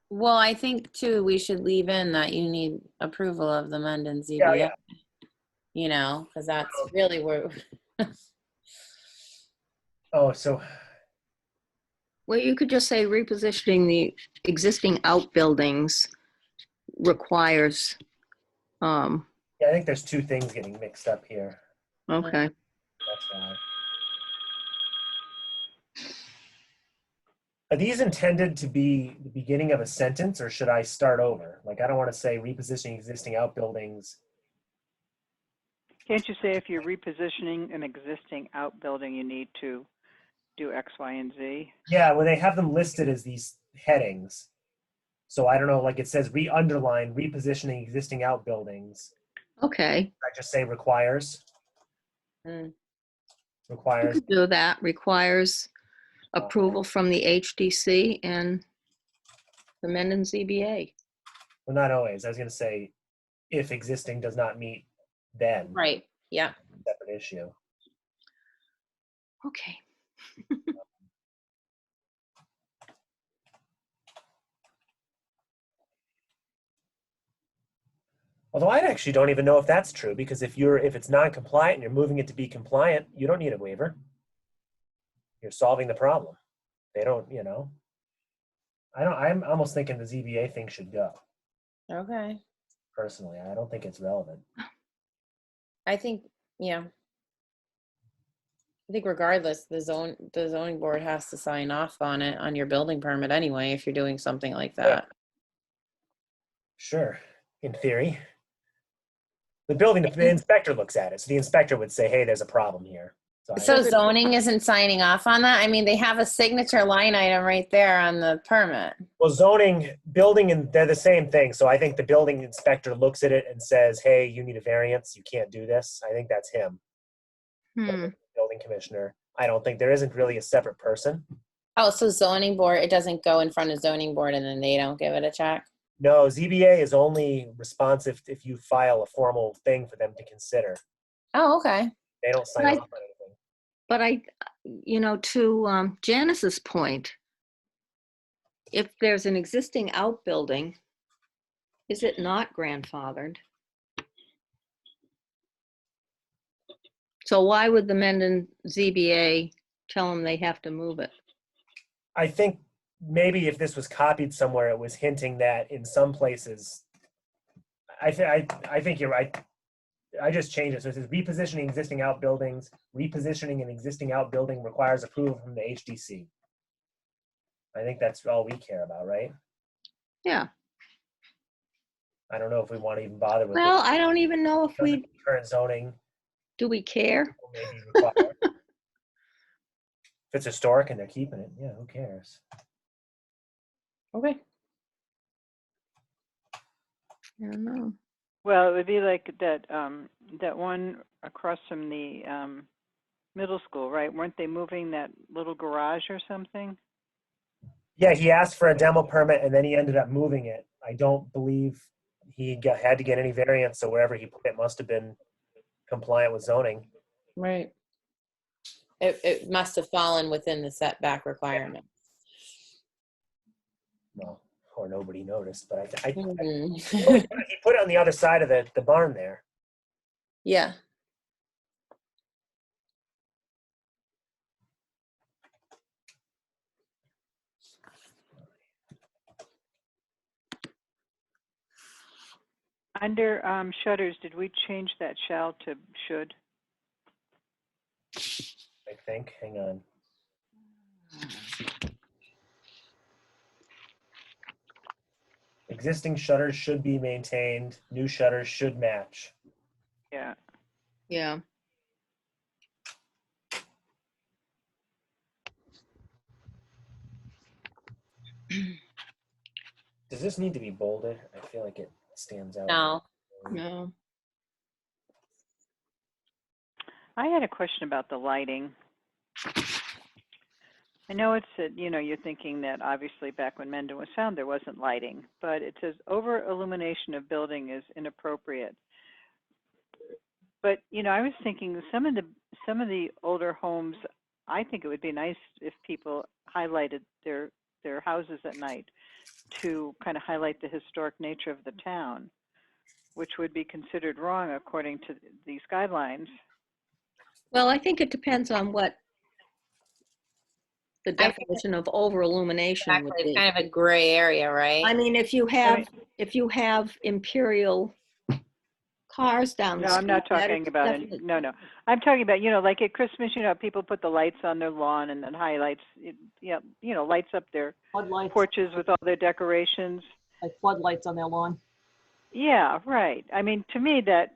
Well, I think too, we should leave in that you need approval of the Mendon ZBA. Yeah. You know, because that's really where. Oh, so Well, you could just say repositioning the existing outbuildings requires, yeah, I think there's two things getting mixed up here. okay. That's why. Are these intended to be the beginning of a sentence, or should I start over? Like, I don't want to say repositioning existing outbuildings. Can't you say if you're repositioning an existing outbuilding, you need to do X, Y, and Z? Yeah, well, they have them listed as these headings. So I don't know, like it says underline repositioning existing outbuildings. Okay, I just say requires. Mm. you Requires. could do that. Requires approval from the HDC and the Mendon ZBA. Well, not always. I was going to say, if existing does not meet, then Right. Yeah. separate issue. Okay. Although I actually don't even know if that's true, because if it's non-compliant and you're moving it to be compliant, you don't need a waiver. You're solving the problem. They don't, I'm almost thinking the ZBA thing should go. Okay. Personally, I don't think it's relevant. I think, yeah. I think regardless, the zoning board has to sign off on it on your building permit anyway, if you're doing something like that. Sure, in theory. The inspector looks at it, so the inspector would say, hey, there's a problem here. So zoning isn't signing off on that? I mean, they have a signature line item right there on the permit. Well, zoning, building, and they're the same thing. So I think the building inspector looks at it and says, hey, you need a variance. You can't do this. I think that's him. Building commissioner. I don't think there isn't really a separate person. Oh, so zoning board, it doesn't go in front of zoning board and then they don't give it a check? No, ZBA is only responsive if you file a formal thing for them to consider. Oh, okay. They don't sign Right. off on anything. But to Janice's point, if there's an existing outbuilding, is it not grandfathered? So why would the Mendon ZBA tell them they have to move it? I think maybe if this was copied somewhere, it was hinting that in some places, I think you're right. I just changed it. So it says repositioning existing outbuildings. Repositioning an existing outbuilding requires approval from the HDC. I think that's all we care about, right? Yeah. I don't know if we want to even bother with Well, it. I don't even know if we, Current zoning do we care? will maybe require. If it's historic and they're keeping it, yeah, who cares? Okay. I don't know. Well, it would be like that, that one across from the, middle school, right? Weren't they moving that little garage or something? Yeah, he asked for a demo permit and then he ended up moving it. I don't believe had to get any variance, so wherever he put it must have been compliant with zoning. Right. It must have fallen within the setback requirement. Well, or nobody noticed, but he Mhm. put it on the other side of the barn there. Yeah. Under, shutters, did we change that shall to should? I think. Hang on. Existing shutters should be maintained. New shutters should match. Yeah. Yeah. Does this need to be bolded? I feel like it stands out. No. No. I had a question about the lighting. I know it's, you're thinking that obviously back when Mendon was found, there wasn't lighting, but it says over illumination of building is inappropriate. But, I was thinking some of the older homes, I think it would be nice if people highlighted their houses at night to kind of highlight the historic nature of the town, which would be considered wrong according to these guidelines. Well, I think it depends on what the I think definition of over illumination would Exactly. It's be. kind of a gray area, right? I mean, if you have imperial cars down the No, street. I'm not that talking is about definitely- it. No. I'm talking about, like at Christmas, people put the lights on their lawn and then highlights, lights up their Floodlights, porches with all their decorations. like floodlights on their lawn. Yeah, right. I mean, to me that,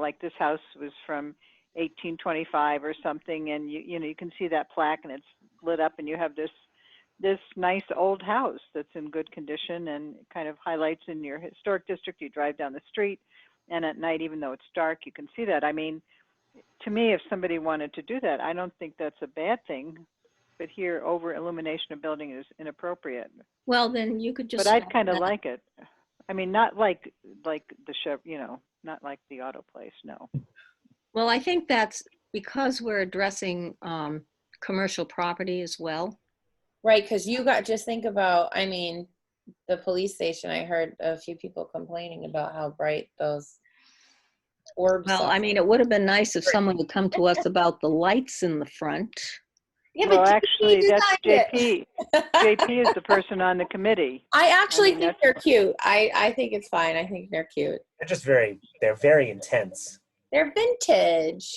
like this house was from 1825 or something, and you can see that plaque and it's lit up and you have this nice old house that's in good condition and kind of highlights in your historic district. You drive down the street and at night, even though it's dark, you can see that. I mean, to me, if somebody wanted to do that, I don't think that's a bad thing. But here, over illumination of building is inappropriate. Well, then you could just. But I'd kind of like it. I mean, not like the show, not like the auto place. No. Well, I think that's because we're addressing commercial property as well. Right, because just think about, I mean, the police station, I heard a few people complaining about how bright those orbs Well, are. I mean, it would have been nice if someone would come to us about the lights in the front. Yeah, Well, but actually, JP that's designed JP. it. JP is the person on the committee. I actually mean, think they're cute. I think it's fine. I think they're cute. They're very intense. They're vintage.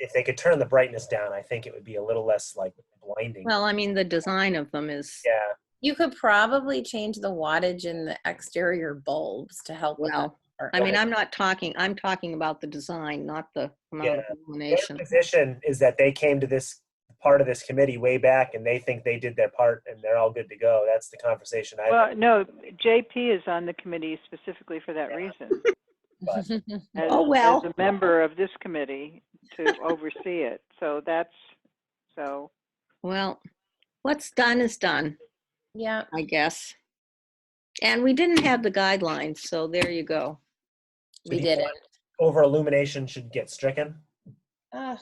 If they could turn the brightness down, I think it would be a little less like blinding. Well, I mean, the design of them is. Yeah. You could probably change the wattage in the exterior bulbs to help with Well, that. I mean, I'm talking about the design, not the amount of Their illumination. position is that they came to this part of this committee way back and they think they did their part and they're all good to go. That's the conversation I Well, no, JP is on the committee specifically for that reason. As, Oh, well. as a member of this committee to oversee it. So Well, what's done is done, Yeah. I guess. And we didn't have the guidelines, so there you go. We did it. Over illumination should get stricken Ugh.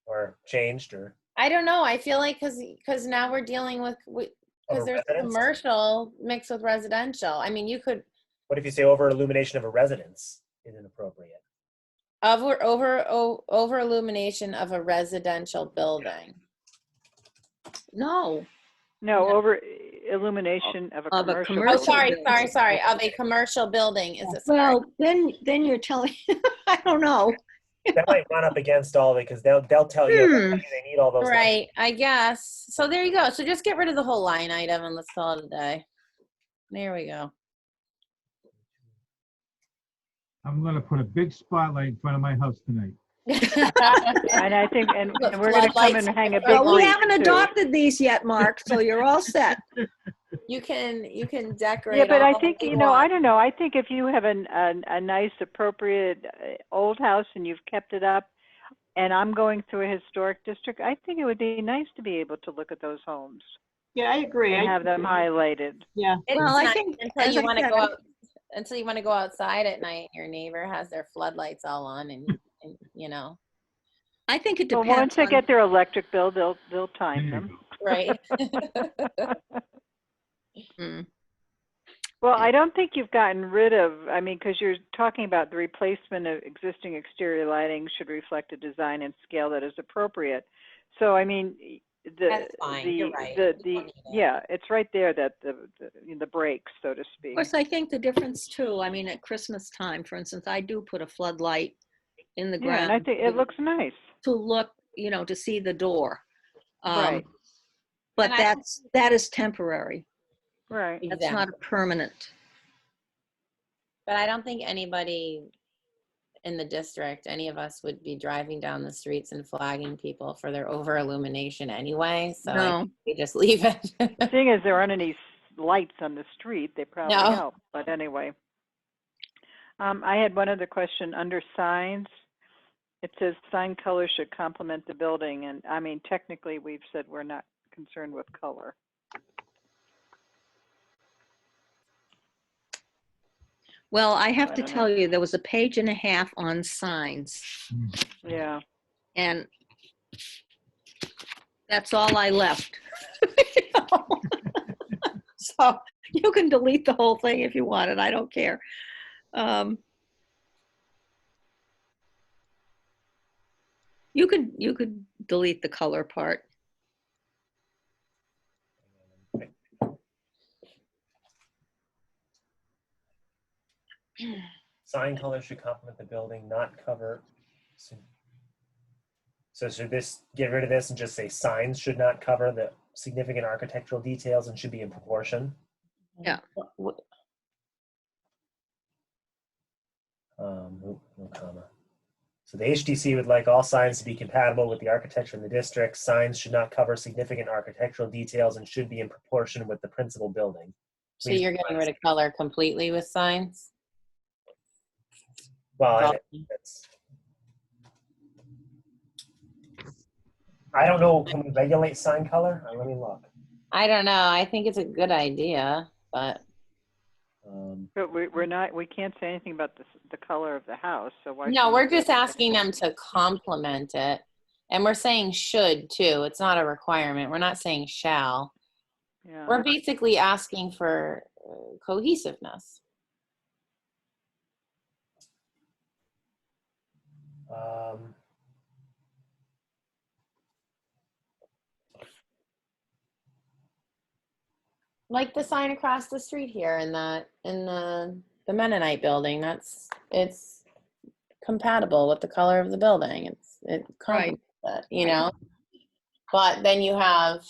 or changed or I don't know. I feel like because now we're dealing with because Over there's residence? commercial mixed with residential. I mean, you could what if you say over illumination of a residence is inappropriate? over illumination of a residential building. No, over illumination of a Of a commercial. Oh, commercial sorry, building. sorry. Of a commercial building is it? well, then you're telling, I don't know. That might run up against all of it because they'll tell you they need all those. Right, I guess. So there you go. So just get rid of the whole line item and let's call it a day. There we go. I'm gonna put a big spotlight in front of my house tonight. And I think, and Look, we're gonna come floodlights and hang a big Well, we wreath, haven't too. adopted these yet, Mark, so you're all set. You can decorate. Yeah, but I all think, you you know, I want. don't know, I think if you have a nice, appropriate old house and you've kept it up, and I'm going through a historic district, I think it would be nice to be able to look at those homes Yeah, I agree. and have them highlighted. Yeah, It's Well, I nice think, until as you I want to said, go out, until you want to go outside at night. Your neighbor has their floodlights all on, and you know, I think it Well, depends once they on, get their electric bill, they'll time There you them. right? Mm, Well, I don't think you've gotten rid of, I mean, because you're talking about the replacement of existing exterior lighting should reflect a design and scale that is appropriate. So, I mean, That's fine. You're right. We don't need it. yeah, it's right there that the breaks, so to of speak. course, I think the difference too, I mean, at Christmas time, for instance, I do put a floodlight in the Yeah, and I ground think it looks nice. to look, to see the door. Right, But And that is temporary. right. That's not a permanent. But I don't think anybody in the district, any of us, would be driving down the streets and flagging people for their over illumination anyway. So I No, think we just leave it. Seeing as there aren't any lights on the street, they probably No. help, but anyway. I had one other question under signs. It says sign color should complement the building, and I mean, technically, we've said we're not concerned with color. well, I have I to don't tell know. you, there was a page and a half on signs, Yeah, and that's all I left. So you can delete the whole thing if you wanted, I don't care. You could delete the color part. Sign color should complement the building, not cover. So should this, get rid of this and just say signs should not cover the significant architectural details and should be in proportion? Yeah. No comma. So the HDC would like all signs to be compatible with the architecture in the district. Signs should not cover significant architectural details and should be in proportion with the principal building. So you're getting rid of color completely with signs? Well, I don't know, can we regulate sign color? Let me look. I don't know. I think it's a good idea, but but we're not, we can't say anything about the color of the house, so why? no, should we're we say just anything? asking them to complement it. And we're saying should too. It's not a requirement. We're not saying shall. Yeah. We're basically asking for cohesiveness. Like the sign across the street here in the Mennonite building. It's compatible with the color of the building. It complements it, you know. But then you have,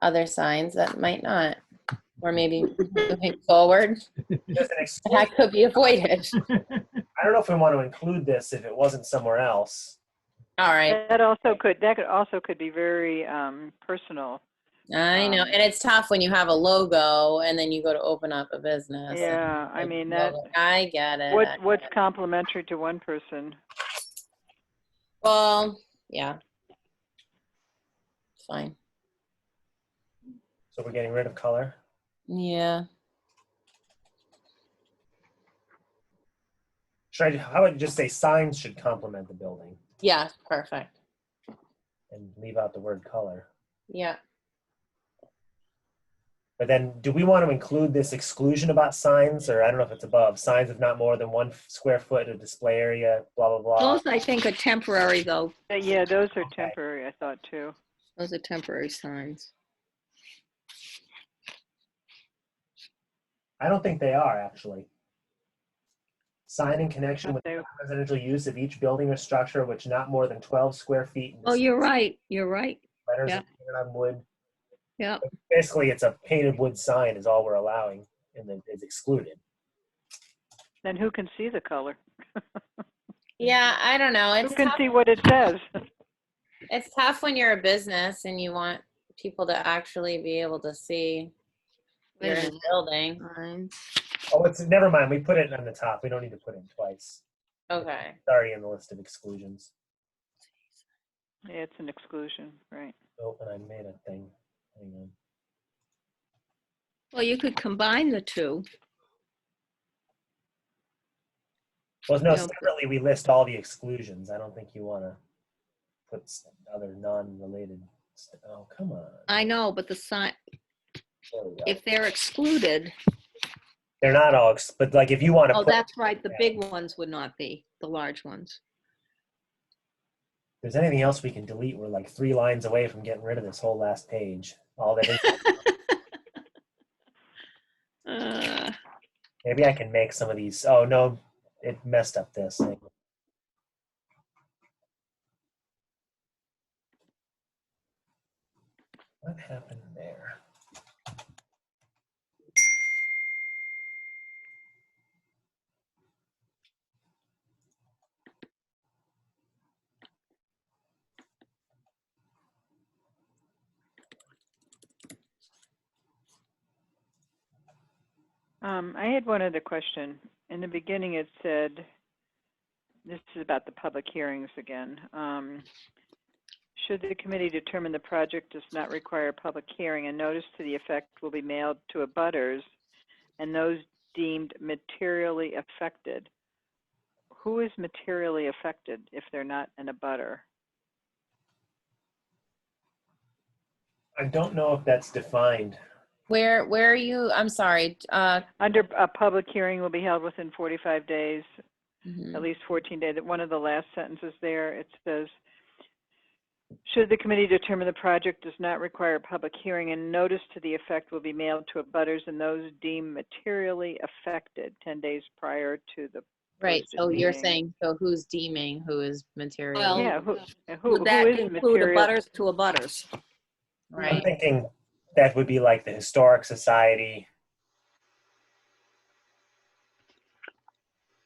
other signs that might not, or maybe moving forward, that could be avoided. I don't know if we want to include this if it wasn't somewhere else. All right. That could be very personal. I know. And it's tough when you have a logo and then you go to open up a business. Yeah, I mean that. I get it. What's complimentary to one person? Well, yeah. Fine. So we're getting rid of color. Yeah. How about just say signs should complement the building Yeah, perfect. and leave out the word color? Yeah. But then do we want to include this exclusion about signs, or I don't know if it's above, signs of not more than 1 square foot of display area, blah, blah, blah. Those I think are temporary though. Yeah, those are temporary, I thought too. Those are temporary signs. I don't think they are actually. Sign in connection with They- residential use of each building or structure which not more than 12 square feet. Oh, you're right. You're right. Letters yeah. painted on wood. Yeah. Basically, it's a painted wood sign is all we're allowing. and then is excluded. Then who can see the color? Yeah, I don't know. Who It's can tough. see what it says? It's tough when you're a business and you want people to actually be able to see Wait a your minute. building. Signs. Oh, it's never mind. We put it on the top. We don't need to put it twice. Okay. It's already in the list of exclusions. Yeah, it's an exclusion, right? Oh, and I made a thing. Hang on. Well, you could combine the two. Well, no, You know, separately we list all the exclusions. I don't think you want to put other non-related. Oh, come on. I know, but the sign, There we go. if they're excluded, They're not all, but like if you want to oh, put, that's right, the big ones would not be, the large ones. if there's anything else we can delete, we're like 3 lines away from getting rid of this whole last page. All that is. Maybe I can make some of these. Oh no, it messed up this thing. What happened there? I had one other question. In the beginning, it said, this is about the public hearings again. Should the committee determine the project does not require a public hearing, a notice to the effect will be mailed to abutters and those deemed materially affected. Who is materially affected if they're not an abutter? I don't know if that's defined. Where are you? I'm sorry. Under a public hearing will be held within 45 days, Mhm. at least 14 days. One of the last sentences there, it says, should the committee determine the project does not require a public hearing, and notice to the effect will be mailed to abutters and those deemed materially affected 10 days prior to the Right. posted So you're meeting. saying, so who's deeming who is material? Well, Yeah, who would that is include material? abutters to abutters? I'm Right. thinking that would be like the Historic Society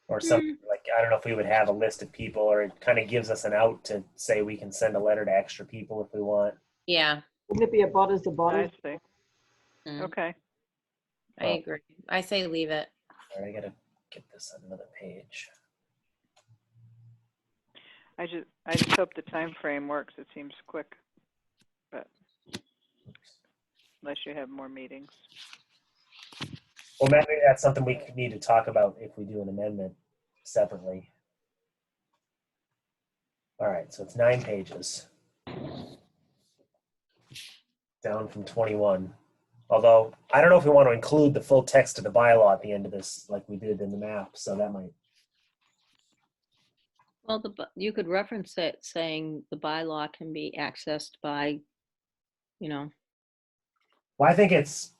or something. Like, I don't know if we would have a list of people, or it kind of gives us an out to say we can send a letter to extra people if we want. Yeah. Wouldn't it be a butters to I butters? see. Mm, Okay. I agree. I say leave it. All right, I gotta get this on another page. I just hope the time frame works. It seems quick, but unless you have more meetings. Well, maybe that's something we could need to talk about if we do an amendment separately. All right, so it's 9 pages. Down from 21. Although, I don't know if we want to include the full text of the bylaw at the end of this like we did in the map, so that might. Well, you could reference it saying the bylaw can be accessed by, you know, Well, I think it's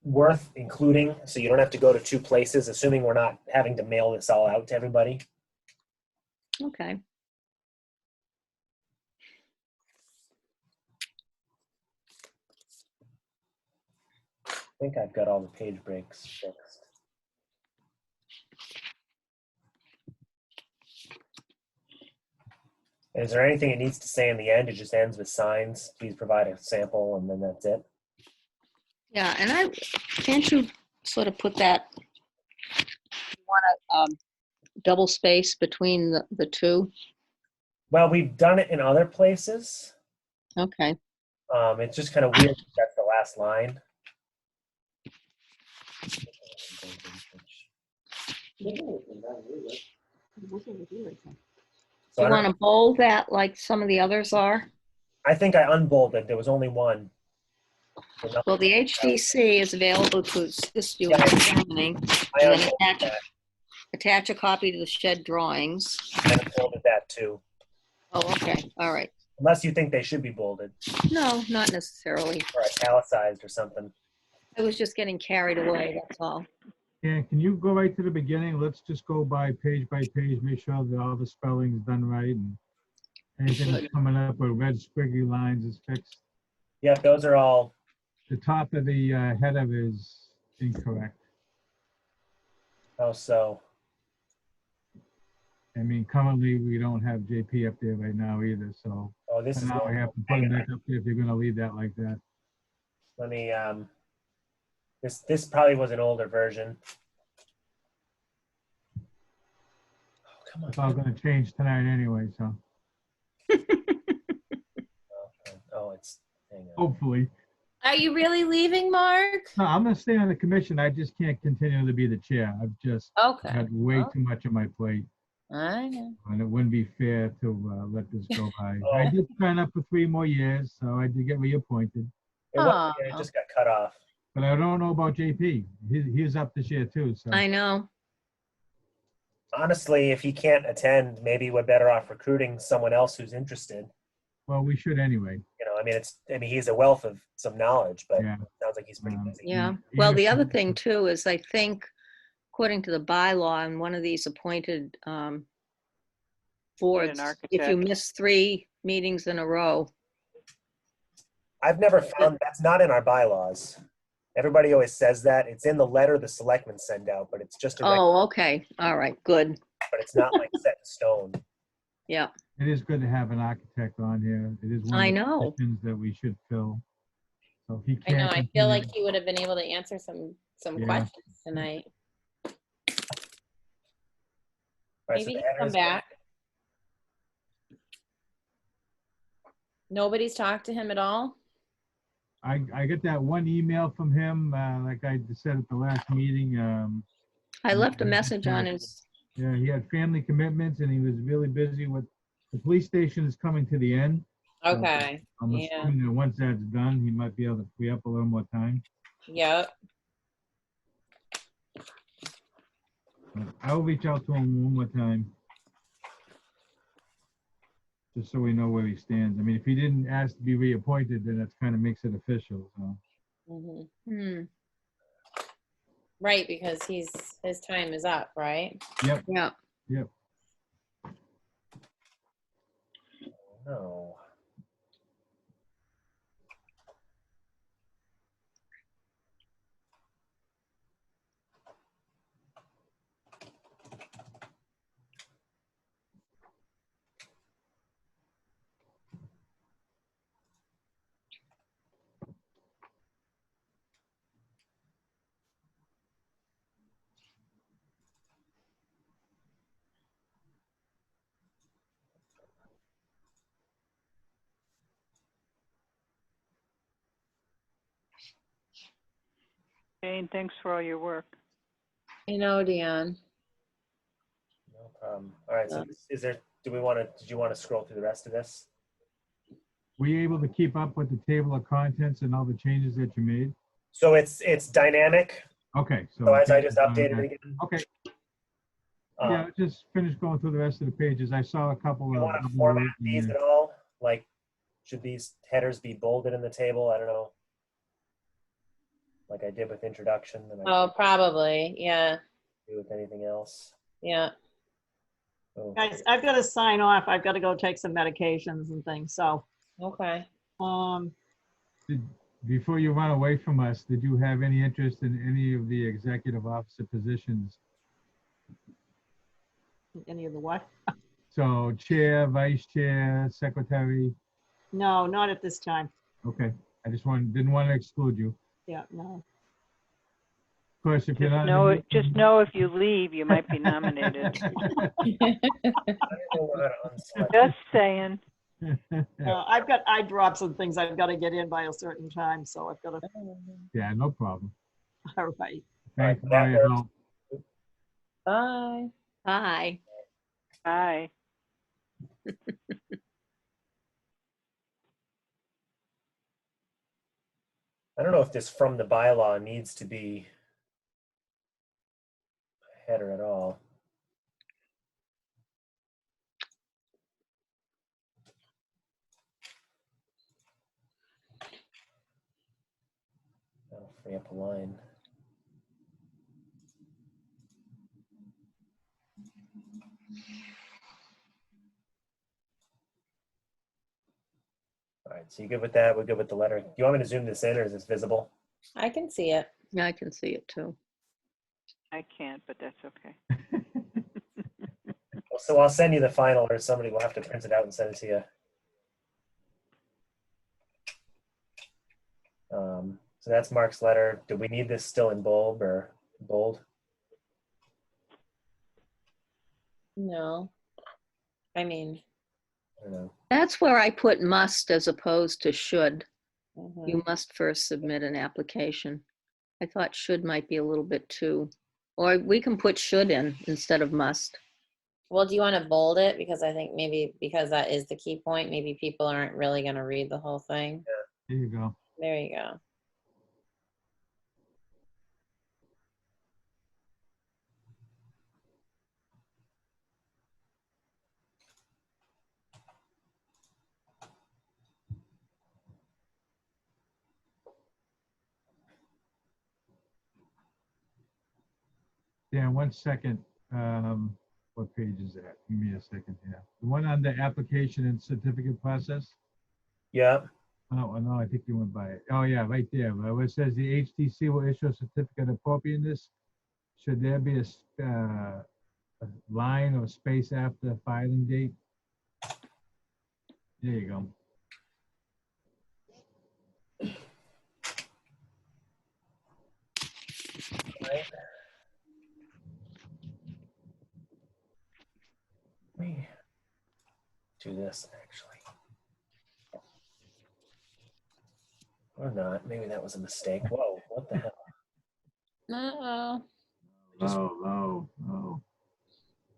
worth including so you don't have to go to 2 places, assuming we're not having to mail this all out to everybody. okay. I think I've got all the page breaks fixed. Is there anything it needs to say in the end? It just ends with signs. Please provide a sample, and then that's it. Yeah, and can't you sort of put that, you want to double space between the two? Well, we've done it in other places. Okay. It's just kind of weird. That's the last line. Do you want to bold that like some of the others are? I think I unbolded. There was only one. Well, the HDC is available to assist you in Yeah. examining. I And then unbolded attach a copy to the shed drawings. I unbolded that too. Oh, okay, all right. Unless you think they should be bolded No, not necessarily. or italicized or something. I was just getting carried away, that's all. Yeah, can you go right to the beginning? Let's just go by page, make sure that all the spelling's done right and anything that's coming up with red squiggly lines is fixed. Yep, those are all. The top of the header is incorrect. How so? I mean, currently, we don't have JP up there right now either, so Oh, this is, now we have to put him back up there if you're gonna leave that like that. let me, this probably was an older version. Oh, come on. It's all gonna change tonight anyway, so Oh, it's, hang on. hopefully. Are you really leaving, Mark? No, I'm gonna stay on the commission. I just can't continue to be the chair. I've just Okay. got way Oh. too much on my plate, I know. and it wouldn't be fair to let this go by. Oh. I did sign up for 3 more years, so I did get reappointed. It wasn't, it Aw. just got cut off. But I don't know about JP. He's up this year too, so. I know. Honestly, if he can't attend, maybe we're better off recruiting someone else who's interested. Well, we should anyway. You know, I mean, he's a wealth of some knowledge, but Yeah. it sounds like he's pretty busy. Yeah. He Well, has the to- other thing too is I think, according to the bylaw and one of these appointed boards, if you architect. miss 3 meetings in a row, I've never found, that's not in our bylaws. Everybody always says that. It's in the letter the selectmen send out, but it's just a, oh, okay, all right, good, but it's not like set in stone. yeah. It is good to have an architect on here. It is one I of the know. positions that we should fill. So if he I know. can't. I feel continue- like he would have been able to answer some Yeah. questions tonight. All right, so Maybe the he'll come headers- back. Nobody's talked to him at all? I get that one email from him, like I said at the last meeting. I left a message on his, Yeah, he had family commitments and he was really busy with, the police station is coming to the end. Okay. I'm Yeah. assuming that once that's done, he might be able to free up a little more time. Yep. But I'll reach out to him one more time. Just so we know where he stands. I mean, if he didn't ask to be reappointed, then that kind of makes it official, so. Mhm. Right, because his time is up, right? Yep, yeah. yep. No. Jane, thanks for all your work. I know, Dion. No problem. All right, so is there, did you want to scroll through the rest of this? Were you able to keep up with the table of contents and all the changes that you made? So it's dynamic. Okay, so. So as I just updated it again. Okay, um, yeah, just finish going through the rest of the pages. I saw a couple You of. want to double format work in these there. at all? Like, should these headers be bolded in the table? I don't know. Like I did with introduction, and I Oh, probably. Yeah. do with anything else. Yeah. Oh, Guys, I've got to sign off. I've got to go take some medications and things. So, Okay. Before you run away from us, did you have any interest in any of the executive officer positions? any of the what? So chair, vice chair, secretary? No, not at this time. Okay, I just didn't want to exclude you. Yeah, no. Of course, if you're not. Just know if you leave, you might be nominated. I don't know how to unselect. Just saying. I've got eye drops and things I've got to get in by a certain time. So I've got to, Yeah, no problem. all right. Thanks for that all your works. help. Bye. Bye. Bye. I don't know if this from the bylaw needs to be a header at all. That'll free up a line. All right, so you good with that? We're good with the letter. Do you want me to zoom this in or is this visible? I can see it. Yeah, I can see it too. I can't, but that's okay. So I'll send you the final, or somebody will have to print it out and send it to you. So that's Mark's letter. Do we need this still in bold or bold? No. I mean, I don't know. That's where I put must as opposed to should. mhm. You must first submit an application. I thought should might be a little bit too, or we can put should in instead of must. Well, do you want to bold it? Because I think maybe because that is the key point, maybe people aren't really going to read the whole thing. There you go. There you go. Dan, 1 second. What page is that? Give me a second here. The one on the application and certificate process? Yeah. Oh, no, I think you went by it. Oh, yeah, right there. Where it says the HTC will issue a certificate of appropriateness. Should there be a line or space after filing date? There you go. Let me do this actually. Or not. Maybe that was a mistake. Whoa, what the hell? Uh-oh. Oh.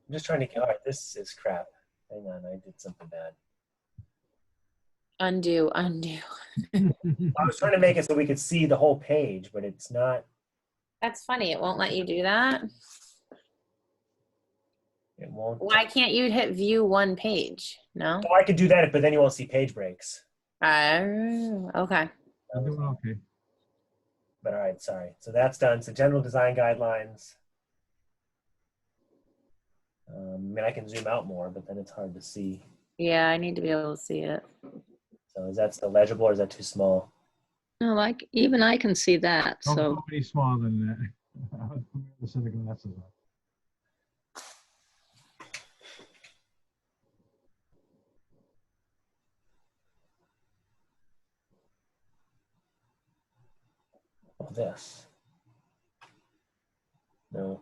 I'm just trying to, all right, this is crap. Hang on, I did something bad. Undo. I was trying to make it so we could see the whole page, but it's not. That's funny. It won't let you do that. It won't. Why can't you hit view one page? No? Oh, I could do that, but then you won't see page breaks. Oh, okay. I'm doing okay. But all right, sorry. So that's done. So general design guidelines. I mean, I can zoom out more, but then it's hard to see. Yeah, I need to be able to see it. So is that still legible or is that too small? No, like even I can see that. Don't So go any smaller than that. I'll put the set of glasses on. Oh, this. No.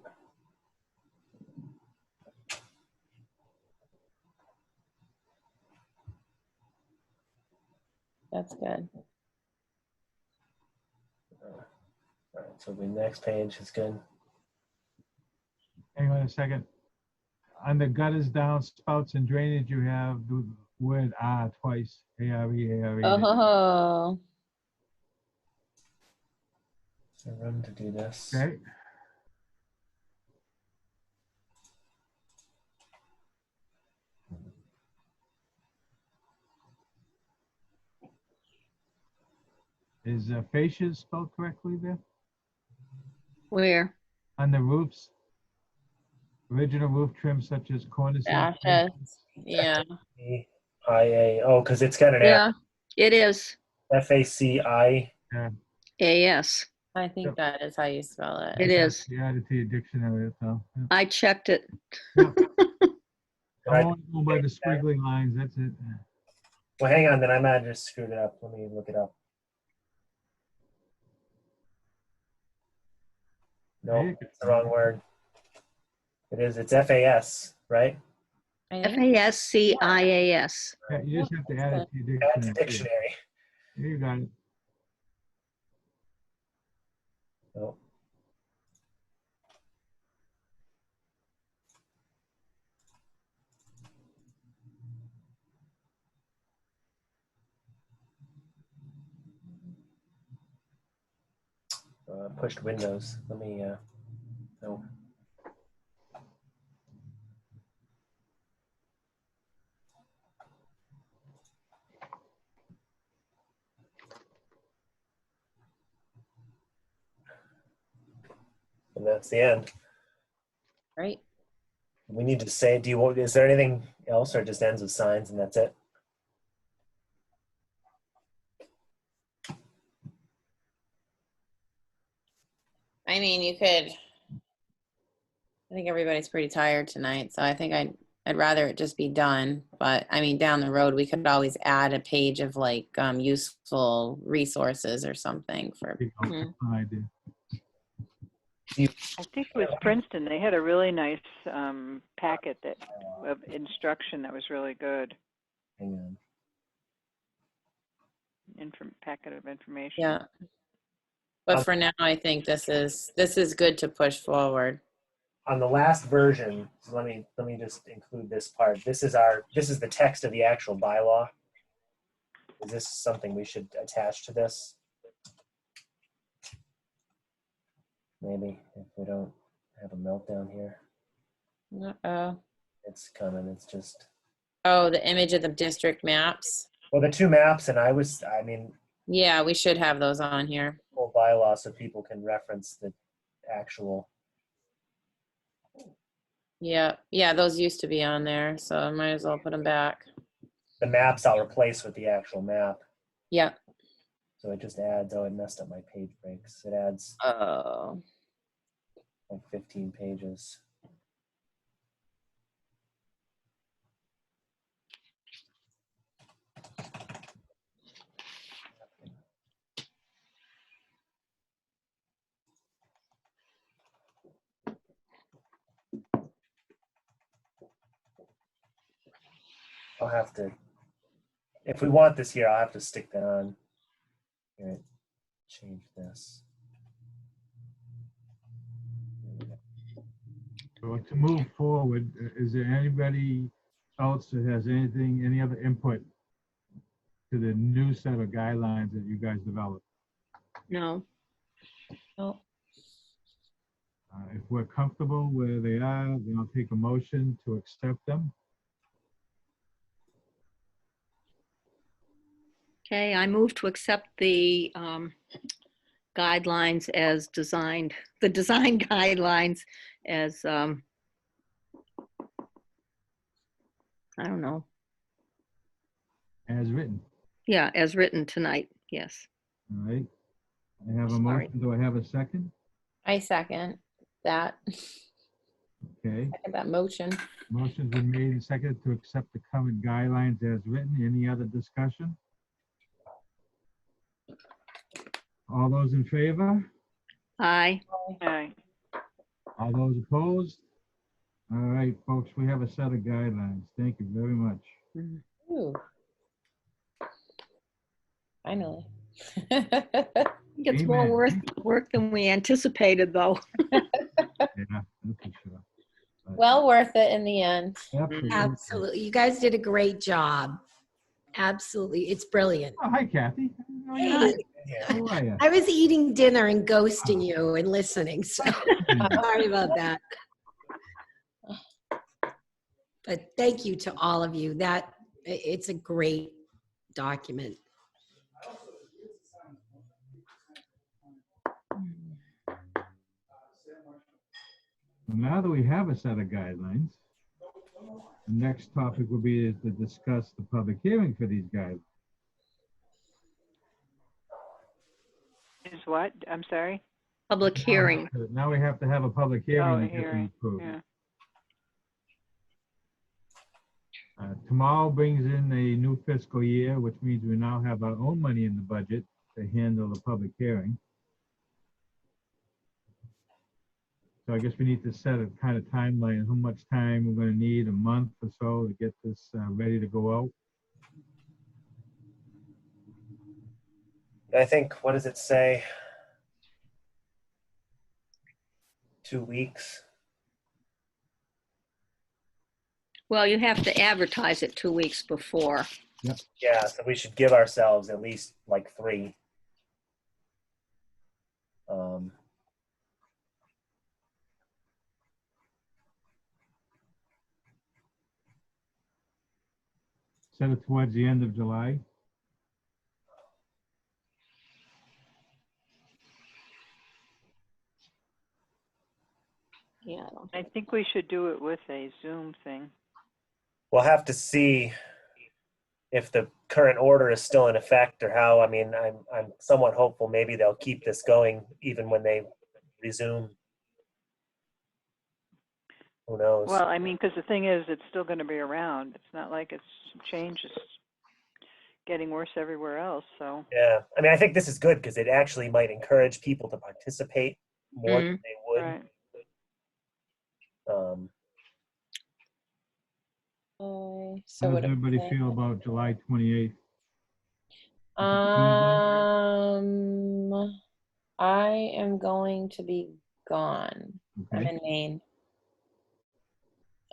That's good. All right, so the next page is good. Hang on a second. On the gutters, downspouts, and drainage, you have the word "are" twice. A-R-E, A-R-E. Oh, Is there room to do this? Okay. Is fascias spelled correctly there? where? On the roofs? Original roof trim such as cornices. fascia. Yeah. E-I-A. Oh, because it's got an Yeah, it is. F-A-C-I. A-S. I think that is how you spell it. It is. You add it to your dictionary, so. Yeah. I checked it. I Right. won't go by the squiggly lines, that's it. Well, hang on, then I might have just screwed it up. Let me look it up. No, Yeah. it's the wrong word. It is. It's F-A-S, right? I think. F-A-S-C-I-A-S. Yeah, you just have to add it to your That's a dictionary. dictionary. Here you got it. No. Pushed Windows. Let me, no. And that's the end. Right. We need to say, do you want, is there anything else or just ends with signs and that's it? I mean, you could I think everybody's pretty tired tonight, so I think I'd rather it just be done. But I mean, down the road, we could always add a page of like useful resources or something for. You know, that's an idea. I think it was Princeton. They had a really nice packet of instruction that was really good. Hang on. Packet of information. Yeah. But for now, I think this is good to push forward. On the last version, so let me just include this part. This is the text of the actual bylaw. Is this something we should attach to this? Maybe if we don't have a meltdown here. Uh-oh. It's coming. It's just. Oh, the image of the district maps. Well, the two maps, and I mean, Yeah, we should have those on here. full bylaw so people can reference the actual. Yeah, those used to be on there, so I might as well put them back. The maps I'll replace with the actual map. Yeah. So it just adds, oh, it messed up my page breaks. It adds Oh. like 15 pages. I'll have to, if we want this here, I'll have to stick that on. Here, change this. So to move forward, is there anybody else that has any other input to the new set of guidelines that you guys developed? No. Oh. If we're comfortable where they are, then I'll take a motion to accept them. Okay, I move to accept the guidelines as designed, the design guidelines as, I don't know. As written. Yeah, as written tonight, yes. All right. I have a Sorry. motion. Do I have a second? I second that. Okay. Second that motion. Motion's been made and seconded to accept the current guidelines as written. Any other discussion? All those in favor? Aye. Aye. All those opposed? All right, folks, we have a set of guidelines. Thank you very much. Mhm. Ooh. Finally. It's more Amen. work than we anticipated, though. Yeah, that's for sure. Well worth it in the end. Absolutely. Absolutely. You guys did a great job. Absolutely. It's brilliant. Oh, hi, Kathy. How are you? Hey, Yeah. How are you? I was eating dinner and ghosting you and listening, so sorry about that. But thank you to all of you. It's a great document. Now that we have a set of guidelines, the next topic will be to discuss the public hearing for these guidelines. Is what? I'm sorry? Public hearing. Now we have to have a public hearing Oh, to get them hearing. approved. Yeah. Tomorrow brings in a new fiscal year, which means we now have our own money in the budget to handle the public hearing. So I guess we need to set a kind of timeline, how much time we're going to need, a month or so to get this ready to go out. I think, what does it say? 2 weeks. Well, you have to advertise it 2 weeks before. Yeah, so we should give ourselves at least like 3. Set it towards the end of July. Yeah, I don't I think we should do it with a Zoom thing. We'll have to see if the current order is still in effect or how. I mean, I'm somewhat hopeful maybe they'll keep this going even when they resume. Who knows? Well, I mean, because the thing is, it's still going to be around. It's not like it's change is getting worse everywhere else. So Yeah, I mean, I think this is good because it actually might encourage people to participate more than Mm. they would. right. So How what does do we everybody say? feel about July 28th? I am going to be gone. I'm Okay. in Maine.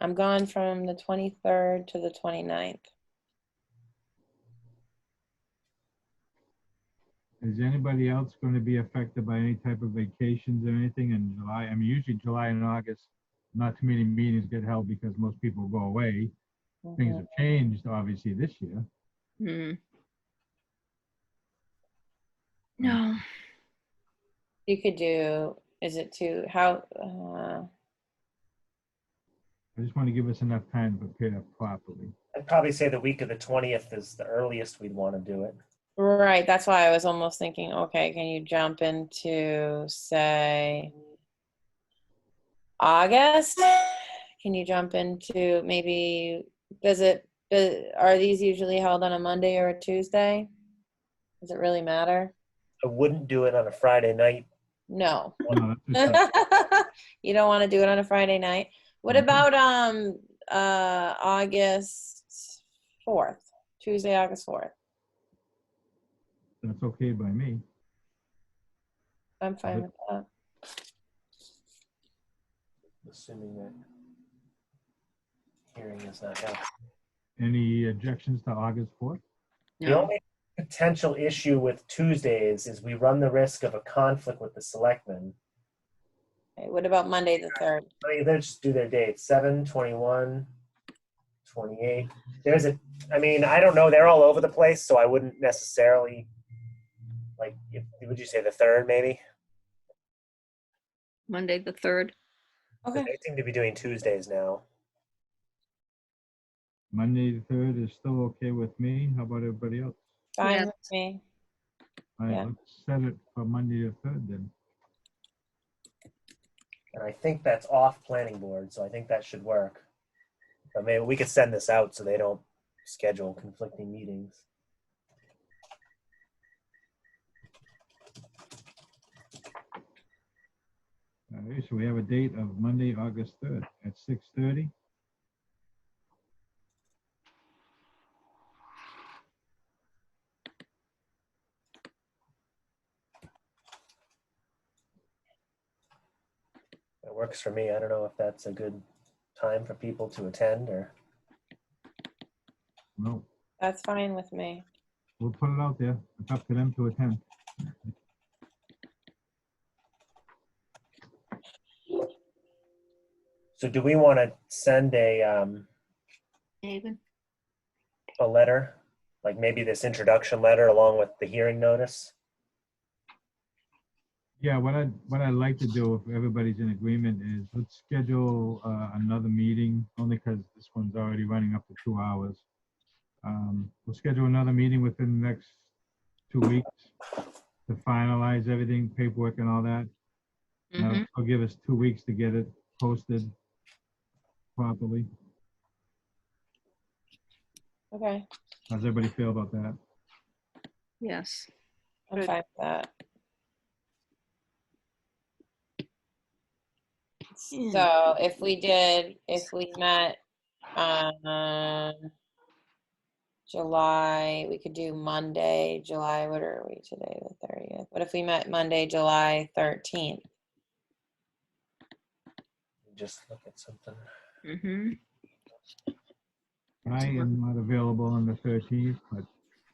I'm gone from the 23rd to the 29th. Is anybody else going to be affected by any type of vacations or anything in July? I mean, usually July and August, not too many meetings get held because most people go away. Things Mhm. have changed, obviously, this year. Mm. No. You could do, is it how, I just want to give us enough time to prepare properly. I'd probably say the week of the 20th is the earliest we'd want to do it. right, that's why I was almost thinking, okay, can you jump into, say, August? Can you jump into maybe, are these usually held on a Monday or a Tuesday? Does it really matter? I wouldn't do it on a Friday night. No. No, that's just You don't want to do it on a Friday night. What Okay. about August 4th? Tuesday, August 4th. that's okay by me. I'm fine with that. Assuming that hearing is not happening. Any objections to August 4th? The No. only potential issue with Tuesdays is we run the risk of a conflict with the selectmen. Okay, what about Monday the 3rd? I mean, they just do their dates, 7, 21, 28. I mean, I don't know, they're all over the place, so I wouldn't necessarily, like, would you say the 3rd maybe? Monday, the 3rd. 'Cause Okay. they seem to be doing Tuesdays now. Monday the 3rd is still okay with me. How about everybody else? Fine Yes. with me. All right, Yeah. let's set it for Monday the 3rd then. And I think that's off planning board, so I think that should work. But maybe we could send this out so they don't schedule conflicting meetings. All right, so we have a date of Monday, August 3rd at 6:30. It works for me. I don't know if that's a good time for people to attend or. No, That's fine with me. we'll put it out there. It's up to them to attend. So do we want to send David? a letter, like maybe this introduction letter along with the hearing notice? Yeah, what I'd like to do, if everybody's in agreement, is let's schedule another meeting, only because this one's already running up to 2 hours. We'll schedule another meeting within the next 2 weeks to finalize everything, paperwork and all that. Mhm. It'll give us 2 weeks to get it posted properly. Okay. How's everybody feel about that? Yes. I'm Good. fine with that. So if we met July, we could do Monday, July, what are we today, the 30th? What if we met Monday, July 13th? Just look at something. Mhm. I am not available on the 13th, but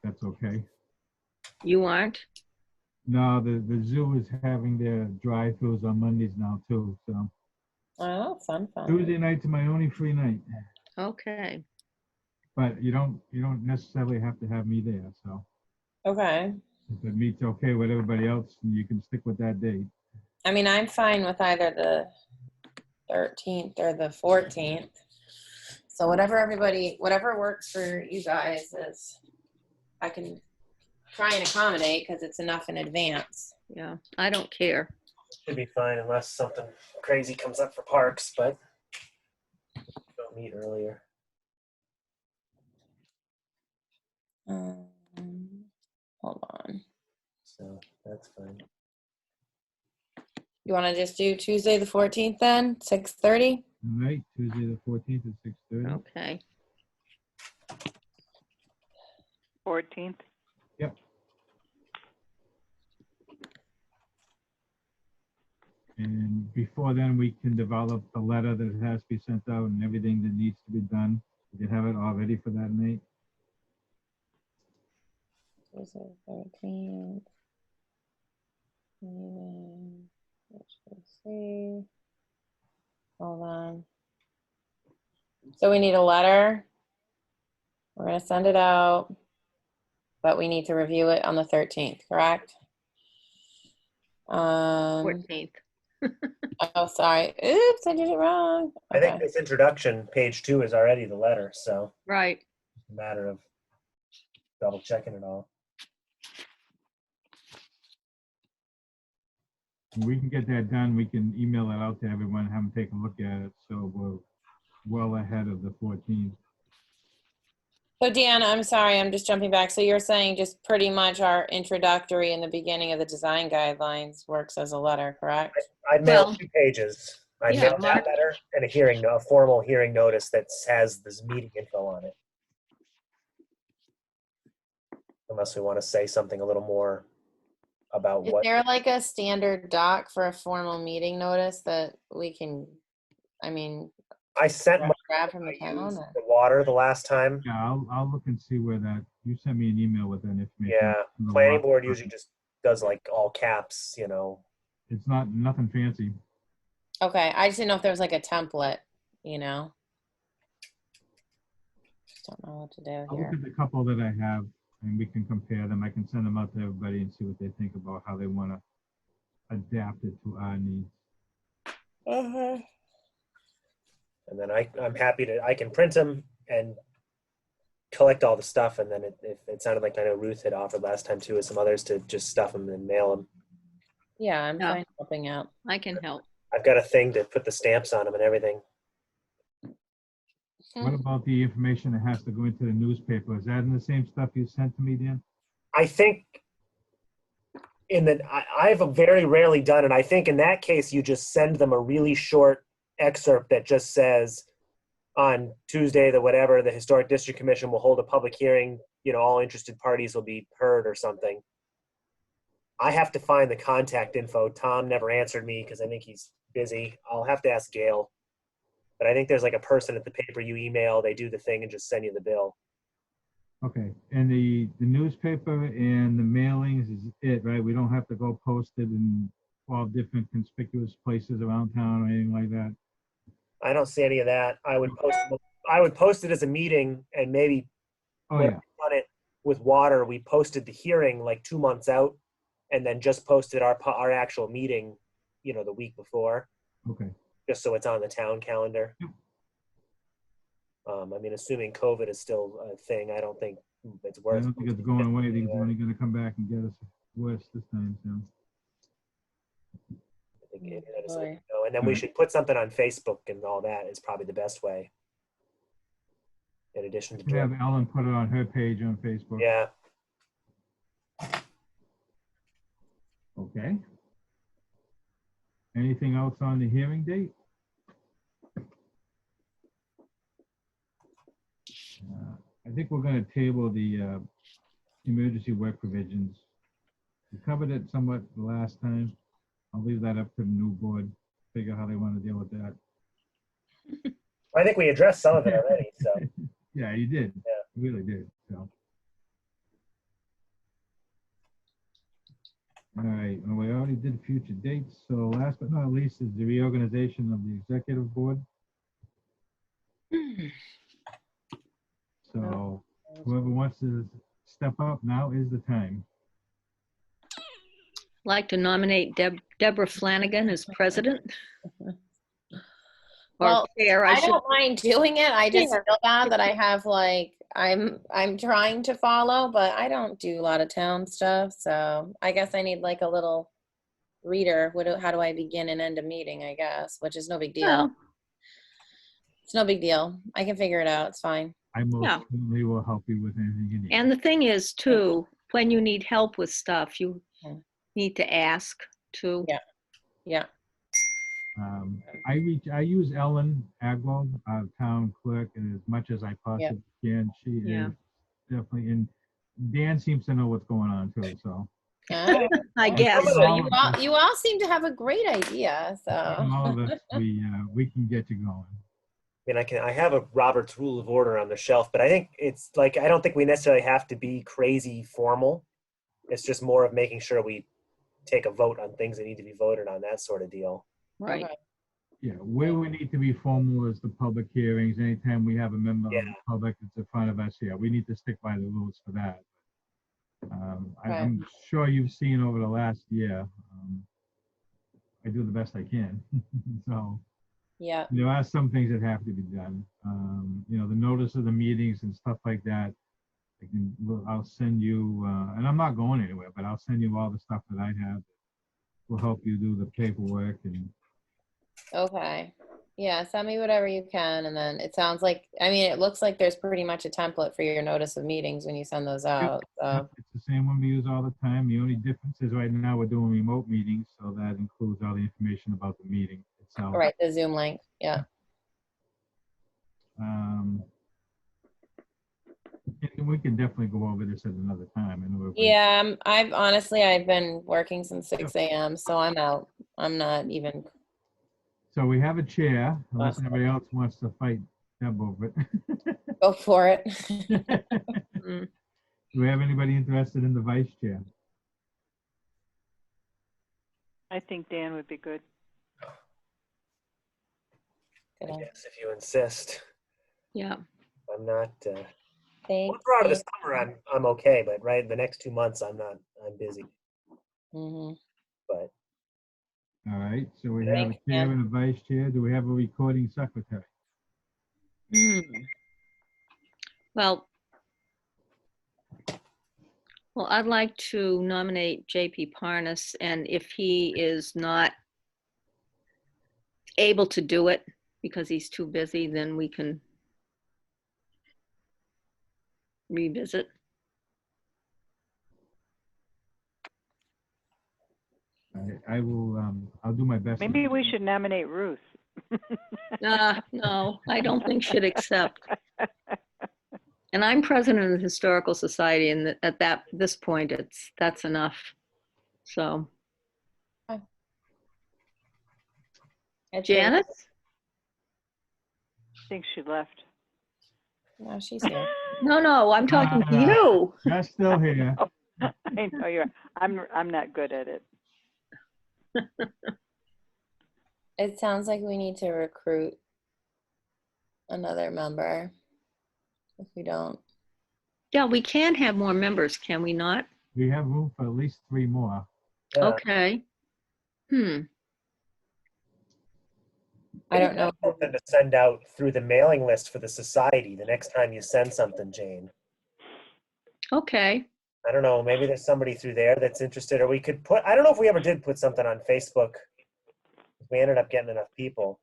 that's okay. You aren't? No, the zoo is having their drive-throughs on Mondays now too, so Oh, fun. Tuesday night's my only free night. Okay. But you don't necessarily have to have me there, so Okay. if it meets okay with everybody else, you can stick with that date. I mean, I'm fine with either the 13th or the 14th. So whatever works for you guys is, I can try and accommodate because it's enough in advance. Yeah. I don't care. Should be fine unless something crazy comes up for parks, but don't meet earlier. Hold on. So that's fine. You want to just do Tuesday the 14th then, 6:30? All right, Tuesday the 14th at 6:30. Okay. 14th. Yep. And before then, we can develop the letter that has to be sent out and everything that needs to be done. We can have it all ready for that night. Tuesday the 13th. Let's see. Hold on. So we need a letter. We're gonna send it out, but we need to review it on the 13th, correct? 14th. Oh, sorry. Oops, I did it wrong. I think Okay. this introduction, page 2, is already the letter, so Right. it's a matter of double checking it all. When we can get that done, we can email it out to everyone, have them take a look at it, so we're well ahead of the 14th. So Deanna, I'm sorry, I'm just jumping back. So you're saying just pretty much our introductory in the beginning of the design guidelines works as a letter, correct? I mailed Well, 2 pages. I yeah, mailed Mark- that letter and a formal hearing notice that has this meeting info on it. Unless we want to say something a little more about Is what. there like a standard doc for a formal meeting notice that we can, I mean, I sent my grab from I the town? used or- the water the last time. Yeah, I'll look and see where that, you sent me an email with that information. Yeah, from the planning law. board usually just does like all caps, It's not, nothing fancy. Okay, I just didn't know if there was like a template, you know? Just don't know what to do I'll look here. at the couple that I have and we can compare them. I can send them out to everybody and see what they think about how they want to adapt it to our needs. And then I'm happy I can print them and collect all the stuff. And then if it sounded like I know Ruth had offered last time too, with some others to just stuff them and mail them. Yeah, I'm Yeah. fine helping out. I can help. I've got a thing to put the stamps on them and everything. What about the information that has to go into the newspaper? Is that in the same stuff you sent to me, Dan? I think I've very rarely done it. I think in that case, you just send them a really short excerpt that just says, on Tuesday, the Historic District Commission will hold a public hearing. All interested parties will be heard or something. I have to find the contact info. Tom never answered me because I think he's busy. I'll have to ask Gail. But I think there's like a person at the paper you email, they do the thing and just send you the bill. Okay, and the newspaper and the mailings is it, right? We don't have to go post it in 12 different conspicuous places around town or anything like that? I don't see any of that. I would post it as a meeting and maybe Oh, when yeah, we run it with water, we posted the hearing like 2 months out and then just posted our actual meeting, the week before, okay. just so it's on the town calendar. Yep. Assuming COVID is still a thing, I don't think it's I worth. don't think it's going away. I think it's only gonna come back and get us worse this time, so. I think internet is the way Boy. to go. And then we should put something on Facebook and all that is probably the best way. In addition to We have Ellen put it on her page on Facebook. yeah. Okay. Anything else on the hearing date? I think we're gonna table the emergency work provisions. We covered it somewhat the last time. I'll leave that up to the new board, figure how they want to deal with that. I think we addressed some of it already. So Yeah, you did. Yeah. You really did, so. All right, and we already did future dates, so last but not least is the reorganization of the executive board. So whoever wants to step up, now is the time. Like to nominate Deborah Flanagan as president? Or Well, chair, I I should. don't mind doing it. I just Yeah. feel bad that I have like, I'm trying to follow, but I don't do a lot of town stuff. So I guess I need like a little reader. How do I begin and end a meeting, I guess, which is no big deal. Well, It's no big deal. I can figure it out. It's fine. I most Yeah. certainly will help you with anything you need. And the thing is too, when you need help with stuff, you Yeah. need to ask too. Yeah. Yeah. I use Ellen Agwell, our town clerk, and as much as I possibly can. She Yeah. is definitely, and Dan seems to know what's going on too, so. I guess. Some of the- You all seem to have a great idea. So All of us, we can get you going. I mean, I have a Robert's Rule of Order on the shelf, but I think it's like, I don't think we necessarily have to be crazy formal. It's just more of making sure we take a vote on things that need to be voted on, that sort of deal. Right. Okay. Yeah, where we need to be formal is the public hearings. Anytime we have a member of the Yeah. public that's in front of us, yeah, we need to stick by the rules for that. Right. I'm sure you've seen over the last year, I do the best I can. So Yeah. there are some things that have to be done. The notice of the meetings and stuff like that. I'll send you, and I'm not going anywhere, but I'll send you all the stuff that I have. Will help you do the paperwork and. Okay. Yeah. Send me whatever you can, and then it sounds like. I mean, it looks like there's pretty much a template for your notice of meetings when you send those out. So. It's the same one we use all the time. The only difference is right now we're doing remote meetings, so that includes all the information about the meeting itself. All right. The Zoom link. Yeah. And we can definitely go over this at another time. I know if we- Yeah. I've been working since 6 a.m. So I'm out. I'm not even. So we have a chair, unless anybody else wants to fight Deb over it. Go for it. Mm. Do we have anybody interested in the vice chair? I think Dan would be good. I guess if you insist. Yeah. I'm not, Thank once we're out of the you. summer, I'm okay, but right, the next 2 months, I'm busy, Mhm. but All right, so we have a Thank chair you. and a vice chair. Do we have a recording secretary? Well, I'd like to nominate JP Parnas, and if he is not able to do it because he's too busy, then we can revisit. I will, I'll do my best. Maybe we should nominate Ruth. No, I don't think should accept. And I'm president of the Historical Society, and at this point, that's enough. So, That's Janet? I think she left. really- No, she's here. No, I'm talking to you. You're still here. I know you're. I'm not good at it. It sounds like we need to recruit another member. If we don't. Yeah, we can have more members, can we not? We have room for at least 3 more. yeah. Okay. I don't know. Something to send out through the mailing list for the society the next time you send something, Jane. Okay. I don't know, maybe there's somebody through there that's interested, or we could put, I don't know if we ever did put something on Facebook. We ended up getting enough people.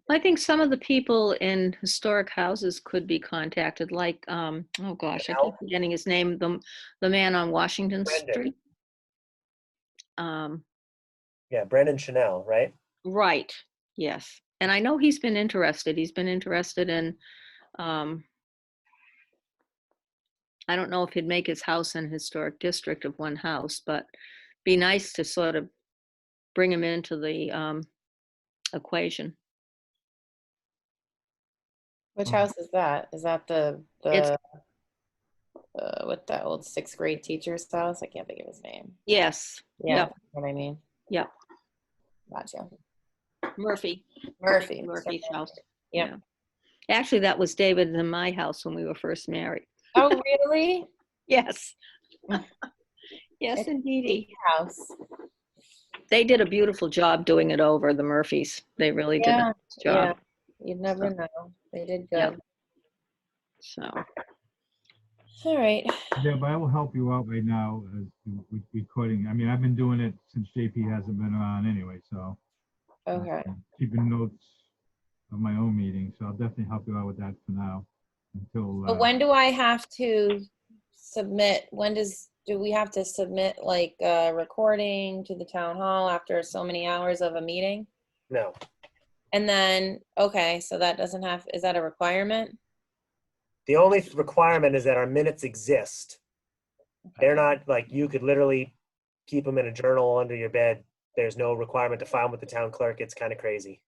I think some of the people in historic houses could be contacted, like, oh gosh, I keep forgetting his name, the man on Washington Brendan. Street. Yeah, Brendan Chanel, right? Right, yes. And I know he's been interested. He's been interested in, I don't know if he'd make his house an historic district of one house, but be nice to sort of bring him into the equation. Which house is that? Is that the It's- with the old 6th grade teacher's house? I can't think of his name. Yes, Yeah, Yep. what I mean. Yep. Gotcha. Murphy's house. Yep. Yeah. Actually, that was David and my house when we were first married. Oh, really? Yes. Yes, indeedy. House. They did a beautiful job doing it over, the Murphys. They really did a Yeah, nice job. You'd never know. They did good. Yeah. So, All right. Yeah, but I will help you out right now as to with recording. I mean, I've been doing it since JP hasn't been around anyway, so. Okay. Keeping notes of my own meeting, so I'll definitely help you out with that for now until. But when do I have to submit, do we have to submit like a recording to the town hall after so many hours of a meeting? No, And then, okay, so that doesn't have, is that a requirement? the only requirement is that our minutes exist. They're not like, you could literally keep them in a journal under your bed. There's no requirement to file them with the town clerk. It's kind of crazy.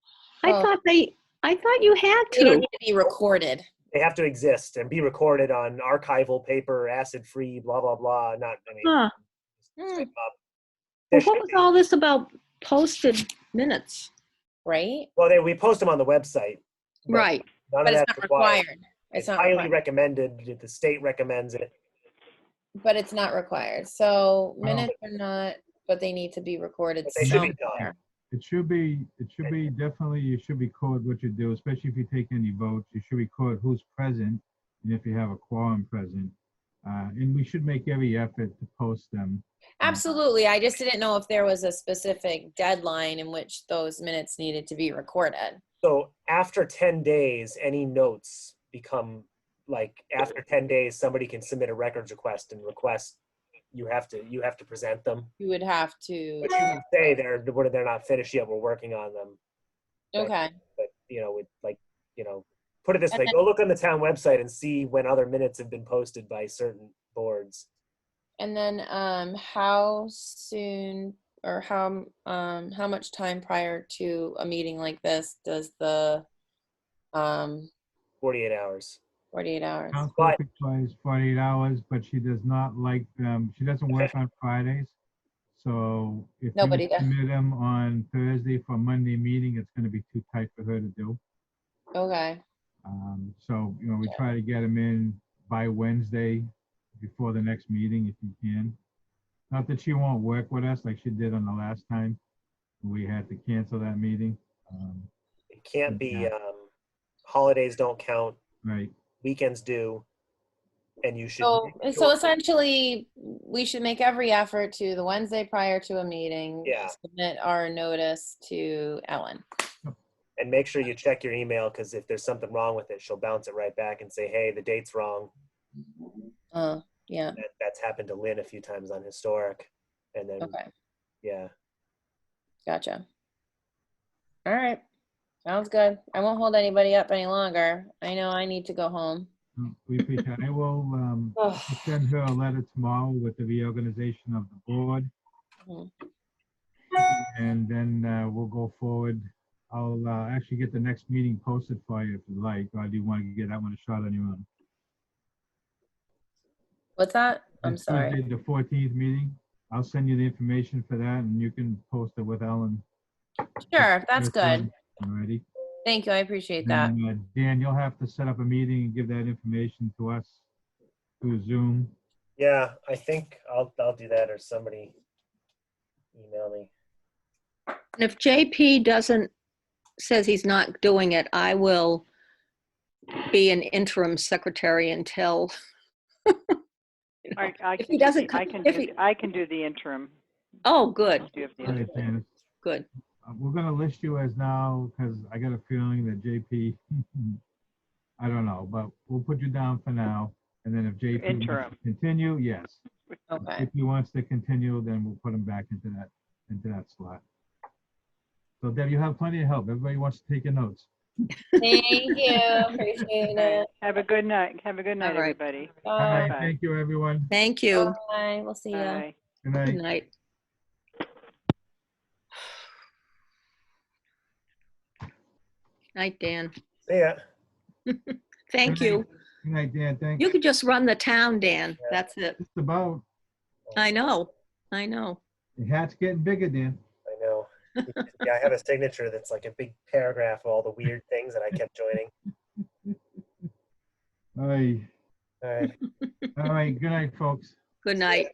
I Oh. thought you had They don't to. need to be recorded. They have to exist and be recorded on archival paper, acid-free, blah, blah, blah. Not, I mean, Huh. Hmm, type up. Well, There what should was be. all this about posted minutes? Right? Well, we post them on the website. but Right. None But of it's that's not required. required. It's It's not highly required. recommended. The state recommends it. But it's not required. So Well- minutes are not, but they need to be recorded But they should be done. somewhere. It should be definitely, you should record what you do, especially if you take any votes. You should record who's present and if you have a quorum present. And we should make every effort to post them. Absolutely. I just didn't know if there was a specific deadline in which those minutes needed to be recorded. So after 10 days, any notes become like, after 10 days, somebody can submit a records request and request, you have to present them. You would have to, But you can say they're not finished yet, we're working on them. okay. But, with like, put it this And way, then- go look on the town website and see when other minutes have been posted by certain boards. And then how soon or how much time prior to a meeting like this does the 48 hours. 48 hours? Town clerk requires 48 hours, but she does not like them. She doesn't work on Fridays. So if Nobody you does. submit them on Thursday for Monday meeting, it's going to be too tight for her to do. Okay. So, we try to get them in by Wednesday before the next meeting if you can. Not that she won't work with us like she did on the last time. We had to cancel that meeting. It can't be, Yeah. holidays don't count, Right. weekends do, and you should. So, make so sure- essentially, we should make every effort to the Wednesday prior to a meeting. Yeah. Submit our notice to Ellen. And make sure you check your email, because if there's something wrong with it, she'll bounce it right back and say, hey, the date's wrong. Yeah. That's happened to Lynn a few times on Historic. And then, Okay. yeah. Gotcha. All right. Sounds good. I won't hold anybody up any longer. I know I need to go home. We appreciate it. I will send her a letter tomorrow with the reorganization of the board. Mhm. And then we'll go forward. I'll actually get the next meeting posted for you if you like, or do you want to get that one a shot on your own? What's that? I'm It's sorry. Tuesday, the 14th meeting. I'll send you the information for that and you can post it with Ellen. Sure, that's good. Alrighty. Thank you. I appreciate that. Then, Dan, you'll have to set up a meeting and give that information to us through Zoom. Yeah, I think I'll do that, or somebody email me. And if JP says he's not doing it, I will be an interim secretary until, I If can he do doesn't the- I come- can if do he- the- I can do the interim. oh, good, Do you have the All right, interim? Janice. good. We're gonna list you as now, because I got a feeling that JP, I don't know, but we'll put you down for now. And then if JP wants Interim. to continue, yes. Okay. If he wants to continue, then we'll put him back into that slot. So Deb, you have plenty of help. Everybody wants to take your notes. Thank you. Appreciate it. Have a good night. Have a good night, All right. everybody. All right, Bye. thank you, everyone. Thank you. Bye. We'll see you. Bye. Good Good night. night. Night, Dan. See ya. Thank Good you. night. Good night, Dan. Thanks. You could just run the town, Dan. That's it. Just about. I know. I know. The hat's getting bigger, Dan. I know. Yeah, I have a signature that's like a big paragraph of all the weird things that I kept joining. All right. All right. All right. Good night, folks. Good night.